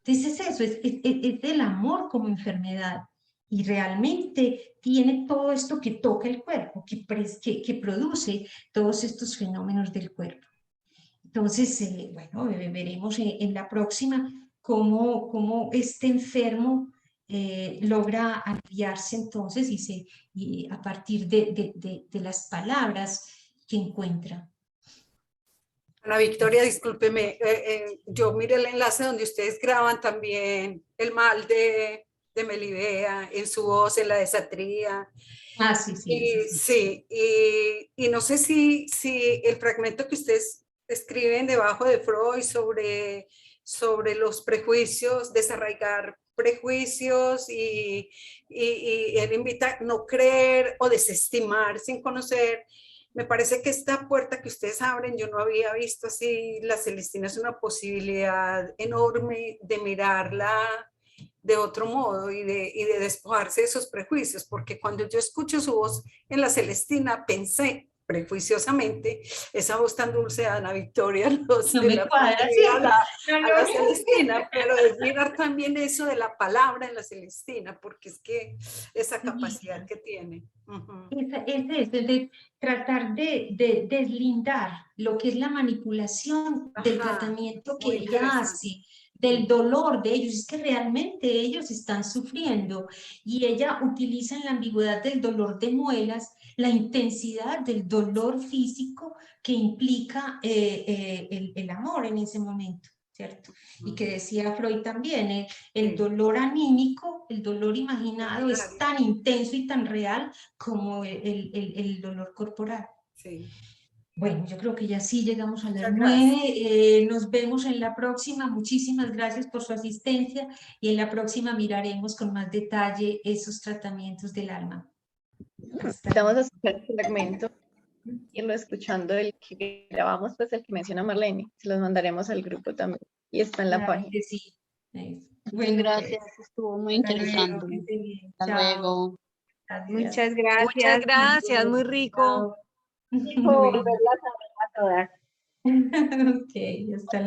Entonces es eso, es el amor como enfermedad y realmente tiene todo esto que toca el cuerpo, que produce todos estos fenómenos del cuerpo. Entonces, bueno, veremos en la próxima cómo este enfermo logra aliviarse entonces y a partir de las palabras que encuentra. Ana Victoria, discúlpeme, yo miré el enlace donde ustedes graban también el mal de Melibea, en su voz, en la desatría. Ah, sí, sí. Sí, y no sé si el fragmento que ustedes escriben debajo de Freud sobre los prejuicios, desarraigar prejuicios y él invita a no creer o desestimar sin conocer. Me parece que esta puerta que ustedes abren, yo no había visto así, la Celestina es una posibilidad enorme de mirarla de otro modo y de despojarse de esos prejuicios, porque cuando yo escucho su voz en la Celestina, pensé prejuiciosamente, esa voz tan dulce de Ana Victoria, No me cuadra, sí. a la Celestina, pero es mirar también eso de la palabra en la Celestina, porque es que esa capacidad que tiene. Es de tratar de deslindar lo que es la manipulación del tratamiento que ella hace, del dolor de ellos. Es que realmente ellos están sufriendo y ella utiliza en la ambigüedad del dolor de muelas la intensidad del dolor físico que implica el amor en ese momento, ¿cierto? Y que decía Freud también, el dolor anímico, el dolor imaginado es tan intenso y tan real como el dolor corporal. Sí. Bueno, yo creo que ya sí llegamos a las 9. Nos vemos en la próxima. Muchísimas gracias por su asistencia y en la próxima miraremos con más detalle esos tratamientos del alma. Vamos a escuchar el fragmento, irlo escuchando el que grabamos, pues el que menciona Marlene. Se los mandaremos al grupo también y está en la página. Que sí. Muchas gracias, estuvo muy interesante. Hasta luego. Muchas gracias. Muchas gracias, muy rico. Volverlas a ver a todas. Ok, hasta luego.